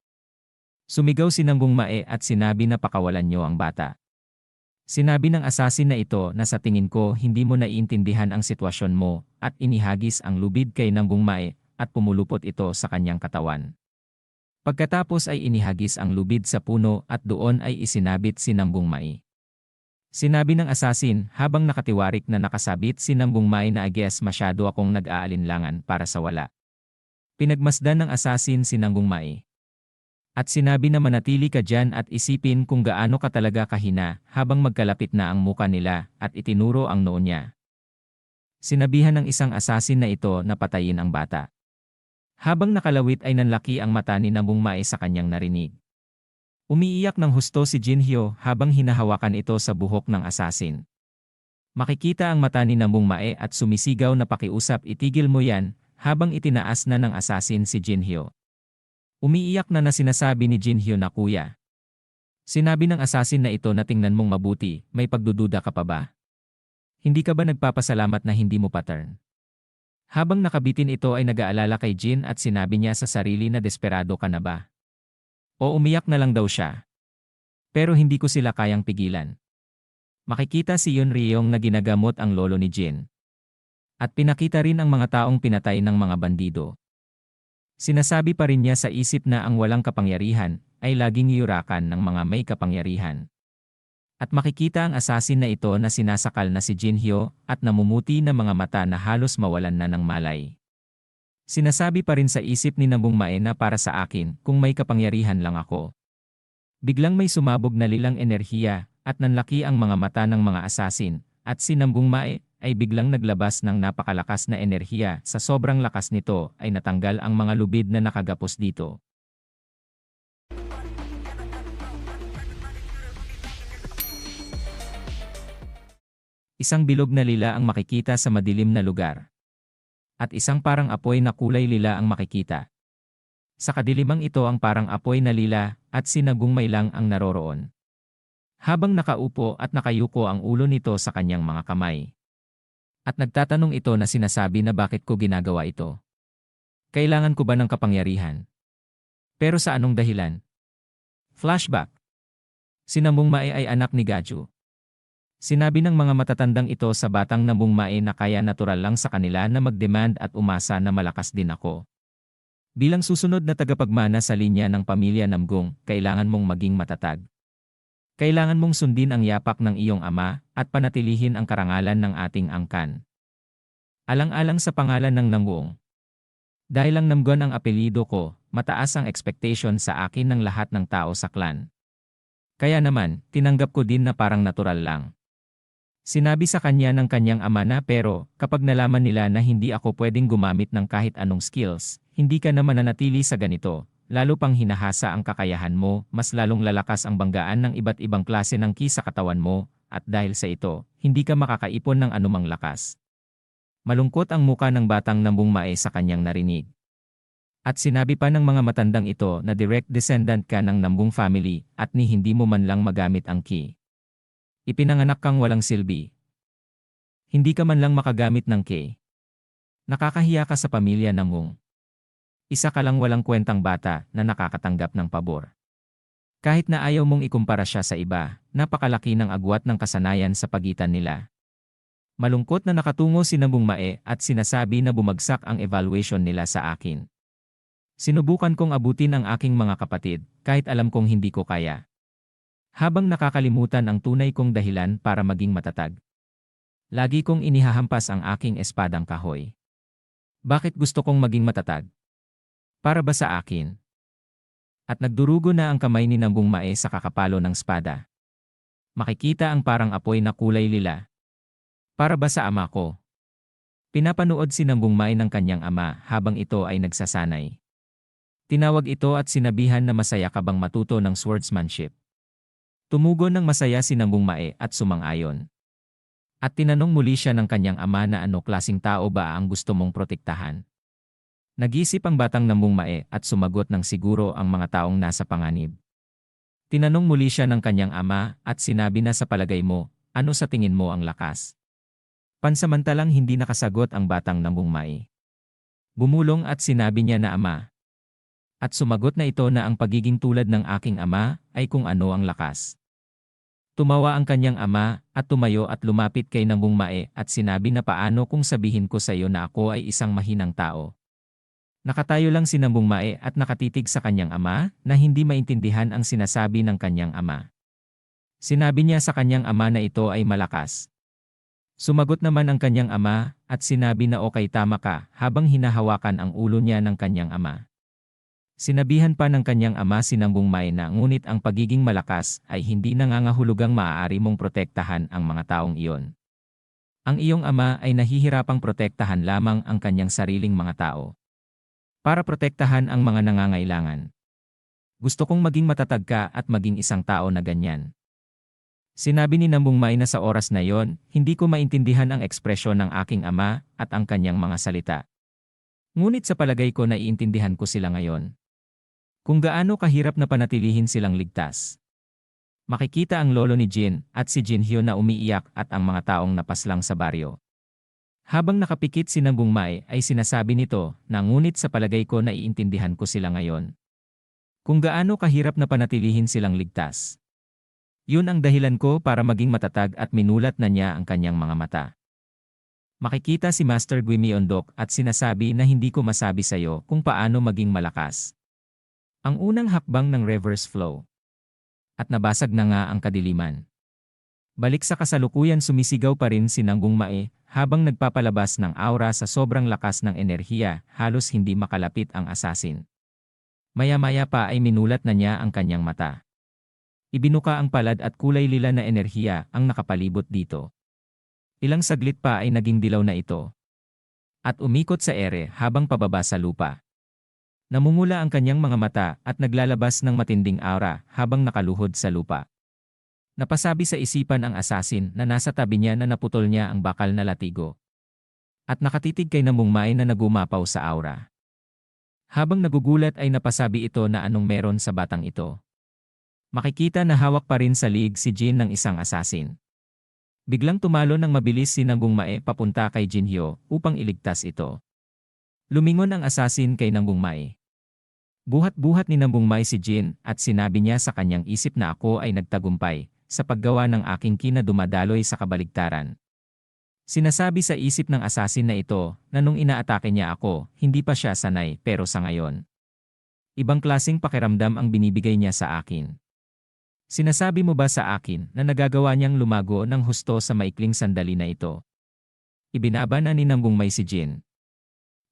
Sumigaw si Nambung Mae at sinabi na pakawalan niyo ang bata. Sinabi ng asasin na ito na sa tingin ko hindi mo naiintindihan ang sitwasyon mo at inihagis ang lubid kay Nambung Mae at pumulupot ito sa kanyang katawan. Pagkatapos ay inihagis ang lubid sa puno at doon ay isinabit si Nambung Mae. Sinabi ng asasin habang nakatiwarik na nakasabit si Nambung Mae na ages masyado akong nag-aalinlangan para sa wala. Pinagmasdan ng asasin si Nambung Mae. At sinabi na manatili ka dyan at isipin kung gaano ka talaga kahina habang magkalapit na ang muka nila at itinuro ang noo niya. Sinabihan ng isang asasin na ito na patayin ang bata. Habang nakalawit ay nanlaki ang mata ni Nambung Mae sa kanyang narinig. Umiiyak ng husto si Jinhyo habang hinahawakan ito sa buhok ng asasin. Makikita ang mata ni Nambung Mae at sumisigaw na pakiusap itigil mo yan habang itinaas na ng asasin si Jinhyo. Umiiyak na sinasabi ni Jinhyo na kuya. Sinabi ng asasin na ito na tingnan mong mabuti, may pagdududa ka pa ba? Hindi ka ba nagpapasalamat na hindi mo pattern? Habang nakabitin ito ay nag-aalala kay Jin at sinabi niya sa sarili na desperado ka na ba? O umiyak na lang daw siya. Pero hindi ko sila kayang pigilan. Makikita si Yun Ryong na ginagamot ang lolo ni Jin. At pinakita rin ang mga taong pinatay ng mga bandido. Sinasabi pa rin niya sa isip na ang walang kapangyarihan ay laging yurakan ng mga may kapangyarihan. At makikita ang asasin na ito na sinasakal na si Jinhyo at namumuti na mga mata na halos mawalan na ng malay. Sinasabi pa rin sa isip ni Nambung Mae na para sa akin kung may kapangyarihan lang ako. Biglang may sumabog na lilang enerhiya at nanlaki ang mga mata ng mga asasin at si Nambung Mae ay biglang naglabas ng napakalakas na enerhiya sa sobrang lakas nito ay natanggal ang mga lubid na nakagapos dito. Isang bilog na lila ang makikita sa madilim na lugar. At isang parang apoy na kulay lila ang makikita. Sa kadilimang ito ang parang apoy na lila at si Nambung Mae lang ang naroroon. Habang nakaupo at nakayuko ang ulo nito sa kanyang mga kamay. At nagtatanong ito na sinasabi na bakit ko ginagawa ito. Kailangan ko ba ng kapangyarihan? Pero sa anong dahilan? Flashback. Si Nambung Mae ay anak ni Gaju. Sinabi ng mga matatandang ito sa batang Nambung Mae na kaya natural lang sa kanila na mag-demand at umasa na malakas din ako. Bilang susunod na tagapagmana sa linya ng pamilya Namgung, kailangan mong maging matatag. Kailangan mong sundin ang yapak ng iyong ama at panatilihin ang karangalan ng ating angkan. Alang-alang sa pangalan ng Namgung. Dahil lang Namgon ang apelyido ko, mataas ang expectation sa akin ng lahat ng tao sa clan. Kaya naman, tinanggap ko din na parang natural lang. Sinabi sa kanya ng kanyang ama na pero kapag nalaman nila na hindi ako pwedeng gumamit ng kahit anong skills, hindi ka na mananatili sa ganito, lalo pang hinahasa ang kakayahan mo, mas lalong lalakas ang banggaan ng iba't ibang klase ng ki sa katawan mo, at dahil sa ito, hindi ka makakaipon ng anumang lakas. Malungkot ang muka ng batang Nambung Mae sa kanyang narinig. At sinabi pa ng mga matandang ito na direct descendant ka ng Nambung family at ni hindi mo man lang magamit ang ki. Ipinanganak kang walang silbi. Hindi ka man lang makagamit ng ki. Nakakahiya ka sa pamilya Nambung. Isa ka lang walang kwentang bata na nakakatanggap ng pabor. Kahit na ayaw mong ikumpara siya sa iba, napakalaki ng agwat ng kasanayan sa pagitan nila. Malungkot na nakatungo si Nambung Mae at sinasabi na bumagsak ang evaluation nila sa akin. Sinubukan kong abutin ang aking mga kapatid, kahit alam kong hindi ko kaya. Habang nakakalimutan ang tunay kong dahilan para maging matatag. Lagi kong inihahampas ang aking espadang kahoy. Bakit gusto kong maging matatag? Para ba sa akin? At nagdurugo na ang kamay ni Nambung Mae sa kakapalo ng espada. Makikita ang parang apoy na kulay lila. Para ba sa ama ko? Pinapanood si Nambung Mae ng kanyang ama habang ito ay nagsasanay. Tinawag ito at sinabihan na masaya ka bang matuto ng swordsmanship. Tumugon ng masaya si Nambung Mae at sumang-ayon. At tinanong muli siya ng kanyang ama na ano klaseng tao ba ang gusto mong protektahan. Nag-isip ang batang Nambung Mae at sumagot ng siguro ang mga taong nasa panganib. Tinanong muli siya ng kanyang ama at sinabi na sa palagay mo, ano sa tingin mo ang lakas? Pansamantalang hindi nakasagot ang batang Nambung Mae. Bumulong at sinabi niya na ama. At sumagot na ito na ang pagiging tulad ng aking ama ay kung ano ang lakas. Tumawa ang kanyang ama at tumayo at lumapit kay Nambung Mae at sinabi na paano kung sabihin ko sa iyo na ako ay isang mahinang tao. Nakatayo lang si Nambung Mae at nakatitig sa kanyang ama na hindi maintindihan ang sinasabi ng kanyang ama. Sinabi niya sa kanyang ama na ito ay malakas. Sumagot naman ang kanyang ama at sinabi na okay tama ka habang hinahawakan ang ulo niya ng kanyang ama. Sinabihan pa ng kanyang ama si Nambung Mae na ngunit ang pagiging malakas ay hindi nangangahulugang maaari mong protektahan ang mga taong iyon. Ang iyong ama ay nahihirapang protektahan lamang ang kanyang sariling mga tao. Para protektahan ang mga nangangailangan. Gusto kong maging matatag ka at maging isang tao na ganyan. Sinabi ni Nambung Mae na sa oras na yon, hindi ko maintindihan ang ekspresyon ng aking ama at ang kanyang mga salita. Ngunit sa palagay ko naiintindihan ko sila ngayon. Kung gaano kahirap na panatilihin silang ligtas. Makikita ang lolo ni Jin at si Jin Hyo na umiiyak at ang mga taong napaslang sa baryo. Habang nakapikit si Nambung Mae ay sinasabi nito na ngunit sa palagay ko naiintindihan ko sila ngayon. Kung gaano kahirap na panatilihin silang ligtas. Yun ang dahilan ko para maging matatag at minulat na niya ang kanyang mga mata. Makikita si Master Gui Myeondok at sinasabi na hindi ko masabi sa iyo kung paano maging malakas. Ang unang hakbang ng reverse flow. At nabasag na nga ang kadiliman. Balik sa kasalukuyan sumisigaw pa rin si Nambung Mae habang nagpapalabas ng aura sa sobrang lakas ng enerhiya halos hindi makalapit ang assassin. Maya-maya pa ay minulat na niya ang kanyang mata. Ibinuka ang palad at kulay lila na enerhiya ang nakapalibot dito. Ilang saglit pa ay naging dilaw na ito. At umikot sa ere habang pababa sa lupa. Namumula ang kanyang mga mata at naglalabas ng matinding aura habang nakaluhod sa lupa. Napasabi sa isipan ang assassin na nasa tabi niya na naputol niya ang bakal na latigo. At nakatitig kay Nambung Mae na nagumapaw sa aura. Habang nagugulat ay napasabi ito na anong meron sa batang ito. Makikita na hawak pa rin sa liig si Jin ng isang assassin. Biglang tumalo ng mabilis si Nambung Mae papunta kay Jin Hyo upang iligtas ito. Lumingon ang assassin kay Nambung Mae. Buhat-buhat ni Nambung Mae si Jin at sinabi niya sa kanyang isip na ako ay nagtagumpay sa paggawa ng aking ki na dumadaloy sa kabaligtaran. Sinasabi sa isip ng assassin na ito na nung inaatake niya ako, hindi pa siya sanay pero sa ngayon. Ibang klaseng pakiramdam ang binibigay niya sa akin. Sinasabi mo ba sa akin na nagagawa niyang lumago ng husto sa maikling sandali na ito? Ibinaba na ni Nambung Mae si Jin.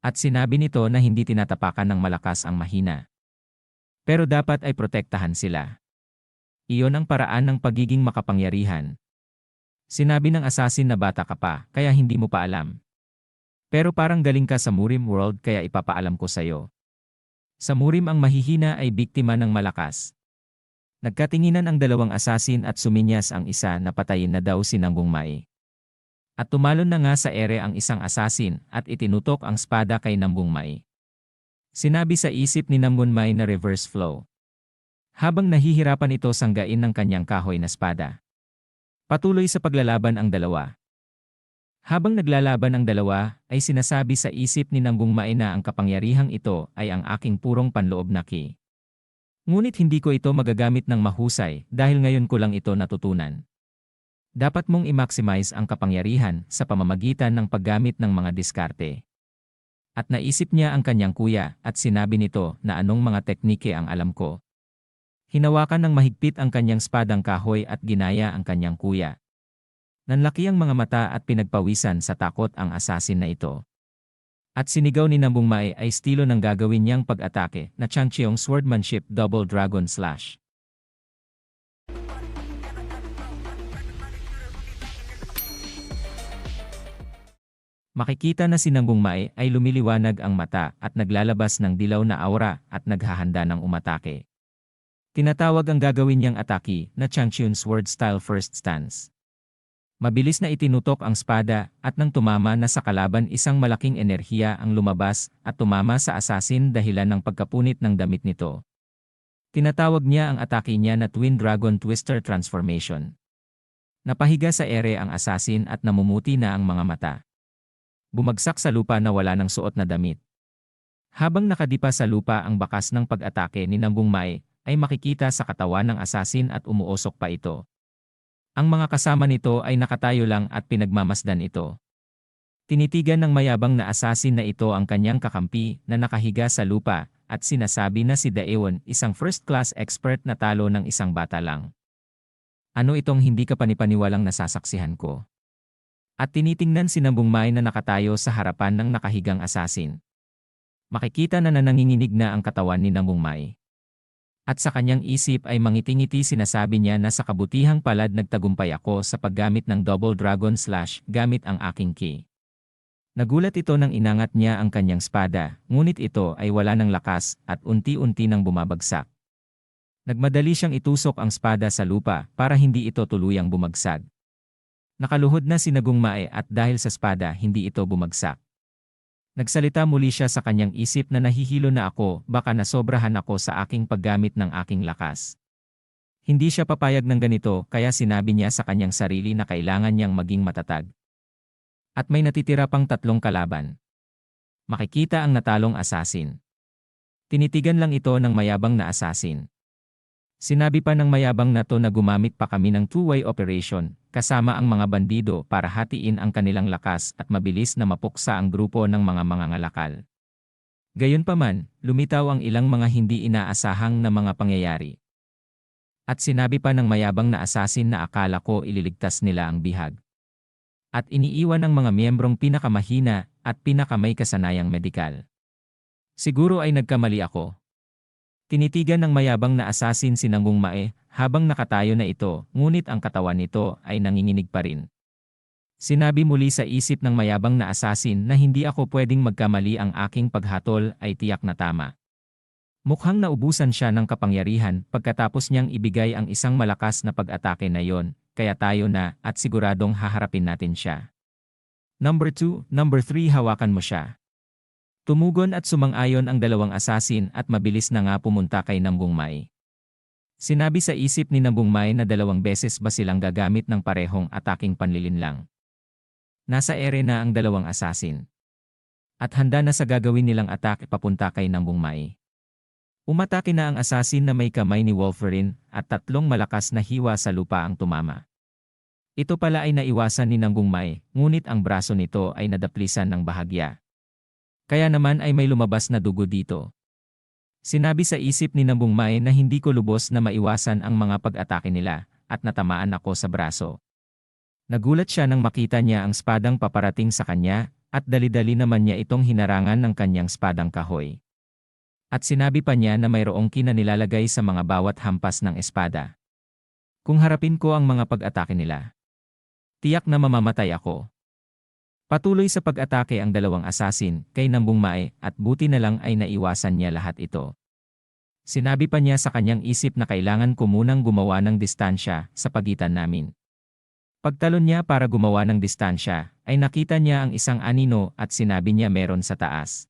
At sinabi nito na hindi tinatapakan ng malakas ang mahina. Pero dapat ay protektahan sila. Iyon ang paraan ng pagiging makapangyarihan. Sinabi ng assassin na bata ka pa, kaya hindi mo pa alam. Pero parang galing ka sa Murim World kaya ipapaalam ko sa'yo. Sa Murim ang mahihina ay biktima ng malakas. Nagkatinginan ang dalawang assassin at suminyas ang isa na patayin na daw si Nambung Mae. At tumalon na nga sa ere ang isang assassin at itinutok ang spada kay Nambung Mae. Sinabi sa isip ni Nambung Mae na reverse flow. Habang nahihirapan ito sanggain ng kanyang kahoy na spada. Patuloy sa paglalaban ang dalawa. Habang naglalaban ang dalawa, ay sinasabi sa isip ni Nambung Mae na ang kapangyarihang ito ay ang aking purong panloob na ki. Ngunit hindi ko ito magagamit ng mahusay dahil ngayon ko lang ito natutunan. Dapat mong i-maximize ang kapangyarihan sa pamamagitan ng paggamit ng mga diskarte. At naisip niya ang kanyang kuya at sinabi nito na anong mga teknike ang alam ko. Hinawakan ng mahigpit ang kanyang spadang kahoy at ginaya ang kanyang kuya. Nanlaki ang mga mata at pinagpawisan sa takot ang assassin na ito. At sinigaw ni Nambung Mae ay estilo ng gagawin niyang pag-atake na Changcheong Swordmanship Double Dragon Slash. Makikita na si Nambung Mae ay lumiliwanag ang mata at naglalabas ng dilaw na aura at naghahanda ng umatake. Tinatawag ang gagawin niyang atake na Changcheong Sword Style First Stance. Mabilis na itinutok ang spada at nang tumama na sa kalaban isang malaking enerhiya ang lumabas at tumama sa assassin dahilan ng pagkapunit ng damit nito. Tinatawag niya ang atake niya na Twin Dragon Twister Transformation. Napahiga sa ere ang assassin at namumuti na ang mga mata. Bumagsak sa lupa na wala ng suot na damit. Habang nakadipa sa lupa ang bakas ng pag-atake ni Nambung Mae, ay makikita sa katawan ng assassin at umuusok pa ito. Ang mga kasama nito ay nakatayo lang at pinagmamasdan ito. Tinitigan ng mayabang na assassin na ito ang kanyang kakampi na nakahiga sa lupa at sinasabi na si Daewon isang first-class expert na talo ng isang bata lang. Ano itong hindi ka panipaniwalang nasasaksihan ko? At tinitingnan si Nambung Mae na nakatayo sa harapan ng nakahigang assassin. Makikita na nananginginig na ang katawan ni Nambung Mae. At sa kanyang isip ay mangitingiti sinasabi niya na sa kabutihang palad nagtagumpay ako sa paggamit ng Double Dragon Slash gamit ang aking ki. Nagulat ito nang inangat niya ang kanyang spada, ngunit ito ay wala ng lakas at unti-unti nang bumabagsak. Nagmadali siyang itusok ang spada sa lupa para hindi ito tuluyang bumagsak. Nakaluhod na si Nambung Mae at dahil sa spada hindi ito bumagsak. Nagsalita muli siya sa kanyang isip na nahihilo na ako, baka nasobrahan ako sa aking paggamit ng aking lakas. Hindi siya papayag ng ganito kaya sinabi niya sa kanyang sarili na kailangan niyang maging matatag. At may natitira pang 3 kalaban. Makikita ang natalong assassin. Tinitigan lang ito ng mayabang na assassin. Sinabi pa ng mayabang na to na gumamit pa kami ng two-way operation, kasama ang mga bandido para hatiin ang kanilang lakas at mabilis na mapuksa ang grupo ng mga mangangalakal. Gayunpaman, lumitaw ang ilang mga hindi inaasahang na mga pangyayari. At sinabi pa ng mayabang na assassin na akala ko ililigtas nila ang bihag. At iniiwan ang mga miyembrong pinakamahina at pinakamay kasanayang medikal. Siguro ay nagkamali ako. Tinitigan ng mayabang na assassin si Nambung Mae habang nakatayo na ito, ngunit ang katawan nito ay nanginginig pa rin. Sinabi muli sa isip ng mayabang na assassin na hindi ako pwedeng magkamali, ang aking paghatol ay tiyak na tama. Mukhang naubusan siya ng kapangyarihan pagkatapos niyang ibigay ang isang malakas na pag-atake na yon, kaya tayo na at siguradong haharapin natin siya. Number 2, Number 3, hawakan mo siya. Tumugon at sumang-ayon ang dalawang assassin at mabilis na nga pumunta kay Nambung Mae. Sinabi sa isip ni Nambung Mae na 2 beses ba silang gagamit ng parehong ataking panlilinlang. Nasa ere na ang 2 assassin. At handa na sa gagawin nilang atake papunta kay Nambung Mae. Umatake na ang assassin na may kamay ni Wolverine at 3 malakas na hiwa sa lupa ang tumama. Ito pala ay naiwasan ni Nambung Mae, ngunit ang braso nito ay nadaplisan ng bahagya. Kaya naman ay may lumabas na dugo dito. Sinabi sa isip ni Nambung Mae na hindi ko lubos na maiwasan ang mga pag-atake nila at natamaan ako sa braso. Nagulat siya nang makita niya ang spadang paparating sa kanya at dali-dali naman niya itong hinarangan ng kanyang spadang kahoy. At sinabi pa niya na mayroong ki na nilalagay sa mga bawat hampas ng espada. Kung harapin ko ang mga pag-atake nila. Tiyak na mamamatay ako. Patuloy sa pag-atake ang dalawang asasin kay Nambung Mae at buti na lang ay naiwasan niya lahat ito. Sinabi pa niya sa kanyang isip na kailangan ko munang gumawa ng distansya sa pagitan namin. Pagtalon niya para gumawa ng distansya, ay nakita niya ang isang anino at sinabi niya meron sa taas.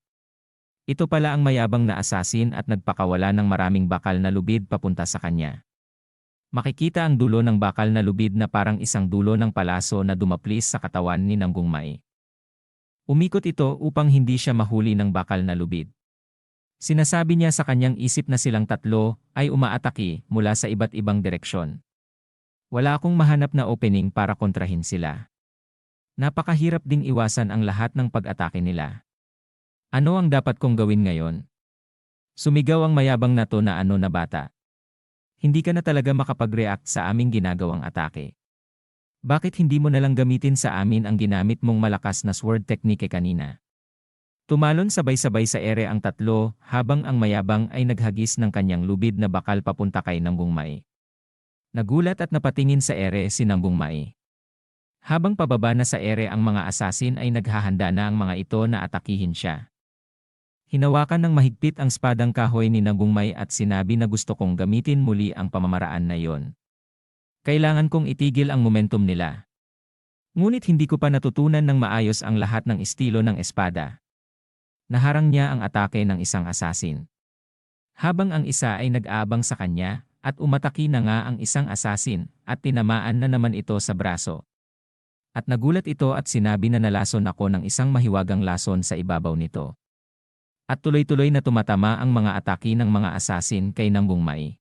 Ito pala ang mayabang na asasin at nagpakawala ng maraming bakal na lubid papunta sa kanya. Makikita ang dulo ng bakal na lubid na parang isang dulo ng palaso na dumaplis sa katawan ni Nambung Mae. Umikot ito upang hindi siya mahuli ng bakal na lubid. Sinasabi niya sa kanyang isip na silang tatlo ay umaatake mula sa iba't ibang direksyon. Wala akong mahanap na opening para kontrahin sila. Napakahirap ding iwasan ang lahat ng pag-atake nila. Ano ang dapat kong gawin ngayon? Sumigaw ang mayabang na to na ano na bata. Hindi ka na talaga makapag-react sa aming ginagawang atake. Bakit hindi mo nalang gamitin sa amin ang ginamit mong malakas na sword technique kanina? Tumalon sabay-sabay sa ere ang tatlo habang ang mayabang ay naghagis ng kanyang lubid na bakal papunta kay Nambung Mae. Nagulat at napatingin sa ere si Nambung Mae. Habang pababa na sa ere ang mga asasin ay naghahanda na ang mga ito na atakihin siya. Hinawakan ng mahigpit ang spadang kahoy ni Nambung Mae at sinabi na gusto kong gamitin muli ang pamamaraan na yon. Kailangan kong itigil ang momentum nila. Ngunit hindi ko pa natutunan ng maayos ang lahat ng estilo ng espada. Naharang niya ang atake ng isang asasin. Habang ang isa ay nag-aabang sa kanya, at umataki na nga ang isang asasin, at tinamaan na naman ito sa braso. At nagulat ito at sinabi na nalason ako ng isang mahiwagang lason sa ibabaw nito. At tuloy-tuloy na tumatama ang mga atake ng mga asasin kay Nambung Mae.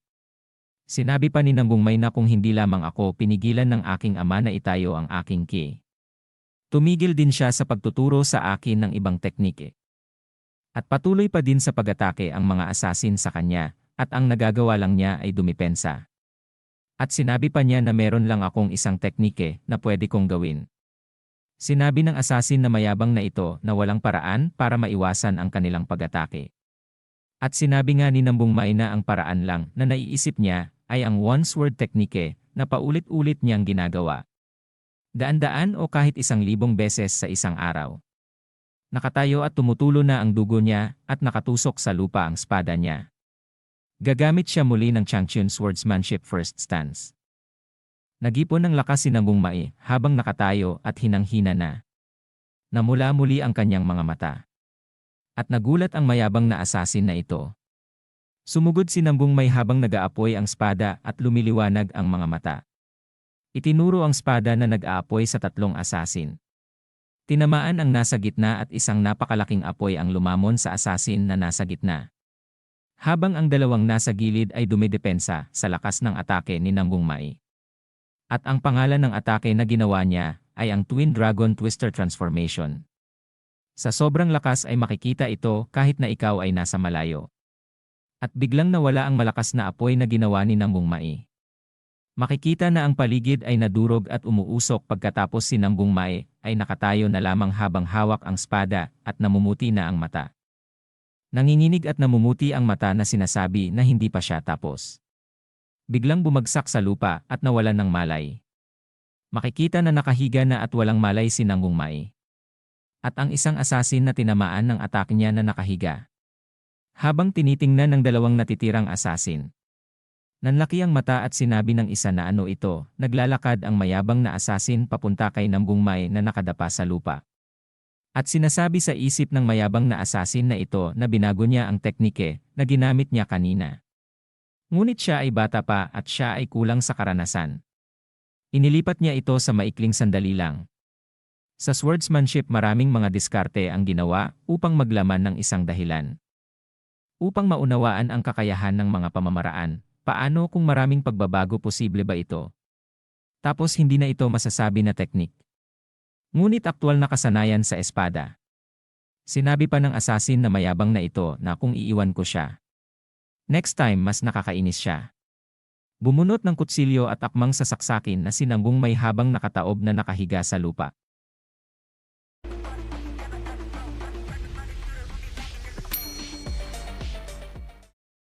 Sinabi pa ni Nambung Mae na kung hindi lamang ako pinigilan ng aking ama na itayo ang aking ki. Tumigil din siya sa pagtuturo sa akin ng ibang teknike. At patuloy pa din sa pag-atake ang mga asasin sa kanya, at ang nagagawa lang niya ay dumipensa. At sinabi pa niya na meron lang akong isang teknike na pwede kong gawin. Sinabi ng asasin na mayabang na ito na walang paraan para maiwasan ang kanilang pag-atake. At sinabi nga ni Nambung Mae na ang paraan lang na naiisip niya ay ang one-sword teknike na paulit-ulit niyang ginagawa. Daan-daan o kahit 1,000 beses sa isang araw. Nakatayo at tumutulo na ang dugo niya at nakatusok sa lupa ang espada niya. Gagamit siya muli ng Changchun Swordsmanship First Stance. Nagipon ng lakas si Nambung Mae habang nakatayo at hinang-hina na. Namula muli ang kanyang mga mata. At nagulat ang mayabang na asasin na ito. Sumugod si Nambung Mae habang nag-aapoy ang espada at lumiliwanag ang mga mata. Itinuro ang espada na nag-aapoy sa tatlong asasin. Tinamaan ang nasa gitna at isang napakalaking apoy ang lumamon sa asasin na nasa gitna. Habang ang dalawang nasa gilid ay dumidepensa sa lakas ng atake ni Nambung Mae. At ang pangalan ng atake na ginawa niya ay ang Twin Dragon Twister Transformation. Sa sobrang lakas ay makikita ito kahit na ikaw ay nasa malayo. At biglang nawala ang malakas na apoy na ginawa ni Nambung Mae. Makikita na ang paligid ay nadurog at umuusok pagkatapos si Nambung Mae ay nakatayo na lamang habang hawak ang espada at namumuti na ang mata. Nanginginig at namumuti ang mata na sinasabi na hindi pa siya tapos. Biglang bumagsak sa lupa at nawalan ng malay. Makikita na nakahiga na at walang malay si Nambung Mae. At ang isang asasin na tinamaan ng atake niya na nakahiga. Habang tinitingnan ng dalawang natitirang asasin. Nanlaki ang mata at sinabi ng isa na ano ito, naglalakad ang mayabang na asasin papunta kay Nambung Mae na nakadapa sa lupa. At sinasabi sa isip ng mayabang na asasin na ito na binago niya ang teknike na ginamit niya kanina. Ngunit siya ay bata pa at siya ay kulang sa karanasan. Inilipat niya ito sa maikling sandali lang. Sa swordsmanship maraming mga diskarte ang ginawa upang maglaman ng isang dahilan. Upang maunawaan ang kakayahan ng mga pamamaraan. Paano kung maraming pagbabago posible ba ito? Tapos hindi na ito masasabi na teknik. Ngunit aktwal na kasanayan sa espada. Sinabi pa ng asasin na mayabang na ito na kung iiwan ko siya. Next time mas nakakainis siya. Bumunot ng kutsilyo at akmang sasaksakin na si Nambung Mae habang nakataob na nakahiga sa lupa.